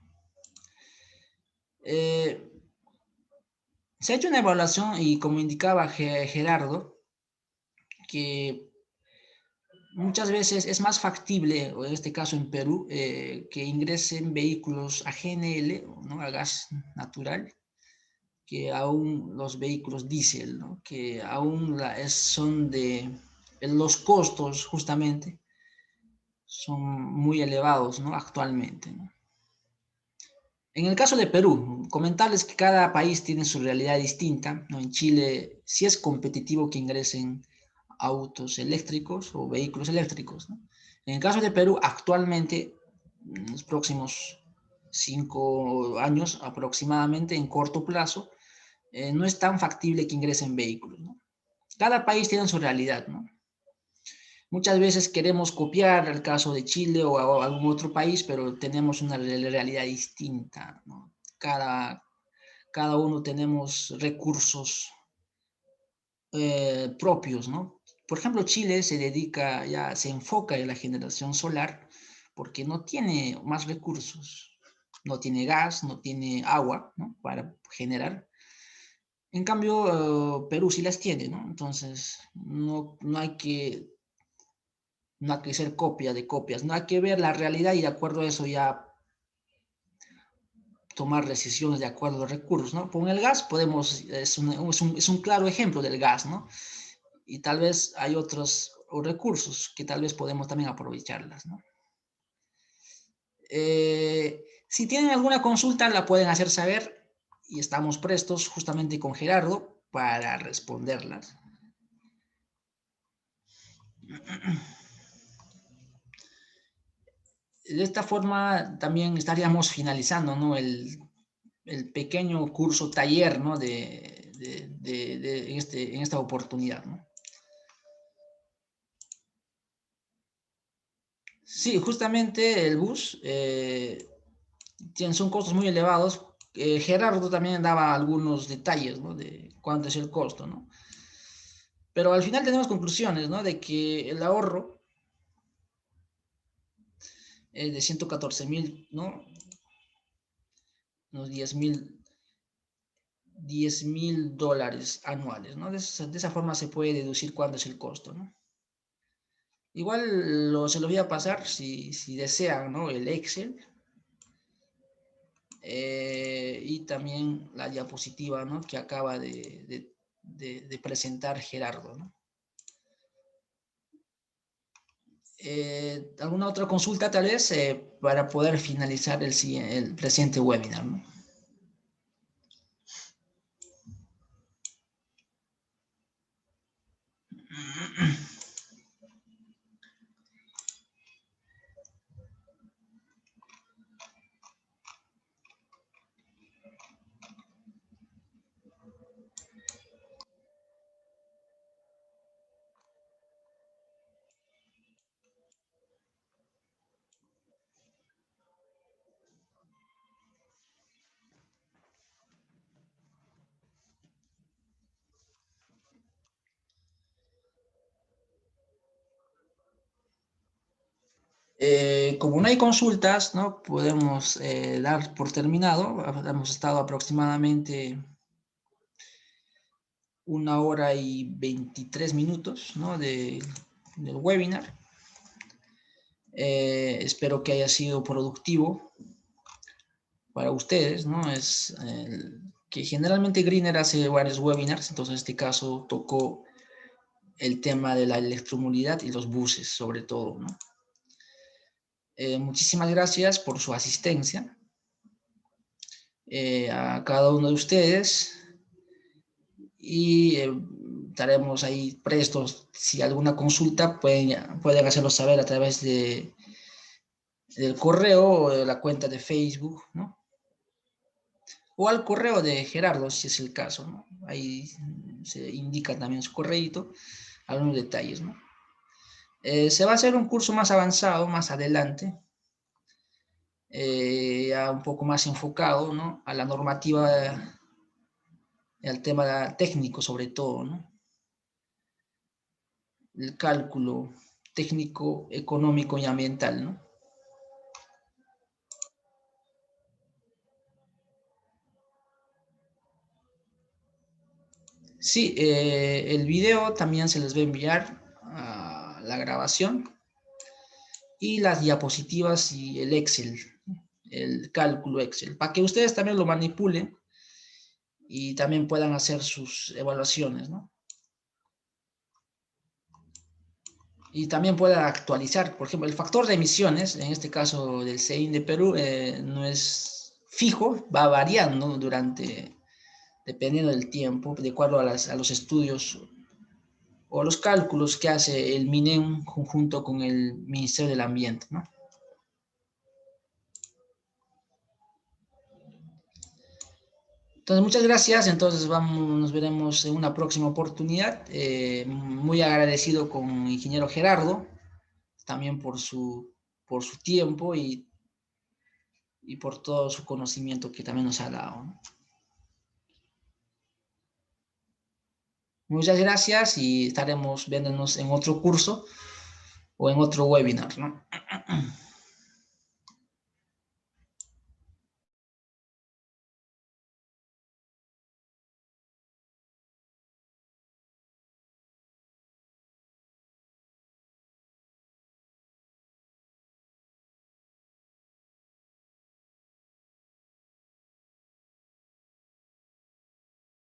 Speaker 1: Se ha hecho una evaluación y como indicaba Gerardo, que muchas veces es más factible, o en este caso en Perú, que ingresen vehículos a GNL, ¿no? A gas natural, que aún los vehículos diésel, ¿no? Que aún son los costos justamente son muy elevados, ¿no? Actualmente, ¿no? En el caso de Perú, comentarles que cada país tiene su realidad distinta, ¿no? En Chile sí es competitivo que ingresen autos eléctricos o vehículos eléctricos, ¿no? En el caso de Perú, actualmente, en los próximos 5 años aproximadamente, en corto plazo, no es tan factible que ingresen vehículos, ¿no? Cada país tiene su realidad, ¿no? Muchas veces queremos copiar el caso de Chile o algún otro país, pero tenemos una realidad distinta, ¿no? Cada uno tenemos recursos propios, ¿no? Por ejemplo, Chile se enfoca en la generación solar porque no tiene más recursos, no tiene gas, no tiene agua, ¿no? Para generar. En cambio, Perú sí las tiene, ¿no? Entonces, no hay que ser copia de copias, no hay que ver la realidad y de acuerdo a eso ya tomar decisiones de acuerdo a los recursos, ¿no? Con el gas es un claro ejemplo del gas, ¿no? Y tal vez hay otros recursos que tal vez podemos también aprovecharlas, ¿no? Si tienen alguna consulta, la pueden hacer saber y estamos prestos justamente con Gerardo para responderlas. De esta forma también estaríamos finalizando, ¿no? El pequeño curso taller, ¿no? En esta oportunidad, ¿no? Sí, justamente el bus son costos muy elevados. Gerardo también daba algunos detalles, ¿no? De cuánto es el costo, ¿no? Pero al final tenemos conclusiones, ¿no? De que el ahorro es de 114,000, ¿no? Unos 10,000 dólares anuales, ¿no? De esa forma se puede deducir cuánto es el costo, ¿no? Igual se lo voy a pasar si desean, ¿no? El Excel y también la diapositiva, ¿no? Que acaba de presentar Gerardo, ¿no? ¿Alguna otra consulta tal vez para poder finalizar el presente webinar, ¿no? Como no hay consultas, ¿no? Podemos dar por terminado. Hemos estado aproximadamente 1 hora y 23 minutos, ¿no? Del webinar. Espero que haya sido productivo para ustedes, ¿no? Que generalmente Greener hace varios webinars, entonces en este caso tocó el tema de la electromovilidad y los buses, sobre todo, ¿no? Muchísimas gracias por su asistencia a cada uno de ustedes y estaremos ahí prestos. Si alguna consulta pueden hacerlo saber a través del correo o de la cuenta de Facebook, ¿no? O al correo de Gerardo, si es el caso, ¿no? Ahí se indica también su correíto, algunos detalles, ¿no? Se va a hacer un curso más avanzado, más adelante, ya un poco más enfocado, ¿no? A la normativa, al tema técnico sobre todo, ¿no? El cálculo técnico, económico y ambiental, ¿no? Sí, el video también se les va a enviar a la grabación y las diapositivas y el Excel, el cálculo Excel, para que ustedes también lo manipulen y también puedan hacer sus evaluaciones, ¿no? Y también puedan actualizar, por ejemplo, el factor de emisiones, en este caso del CEIN de Perú, no es fijo, va variando dependiendo del tiempo, de acuerdo a los estudios o los cálculos que hace el MINEM junto con el Ministerio del Ambiente, ¿no? Entonces, muchas gracias. Entonces, nos veremos en una próxima oportunidad. Muy agradecido con el ingeniero Gerardo, también por su tiempo y por todo su conocimiento que también nos ha dado, ¿no? Muchas gracias y estaremos viéndonos en otro curso o en otro webinar, ¿no?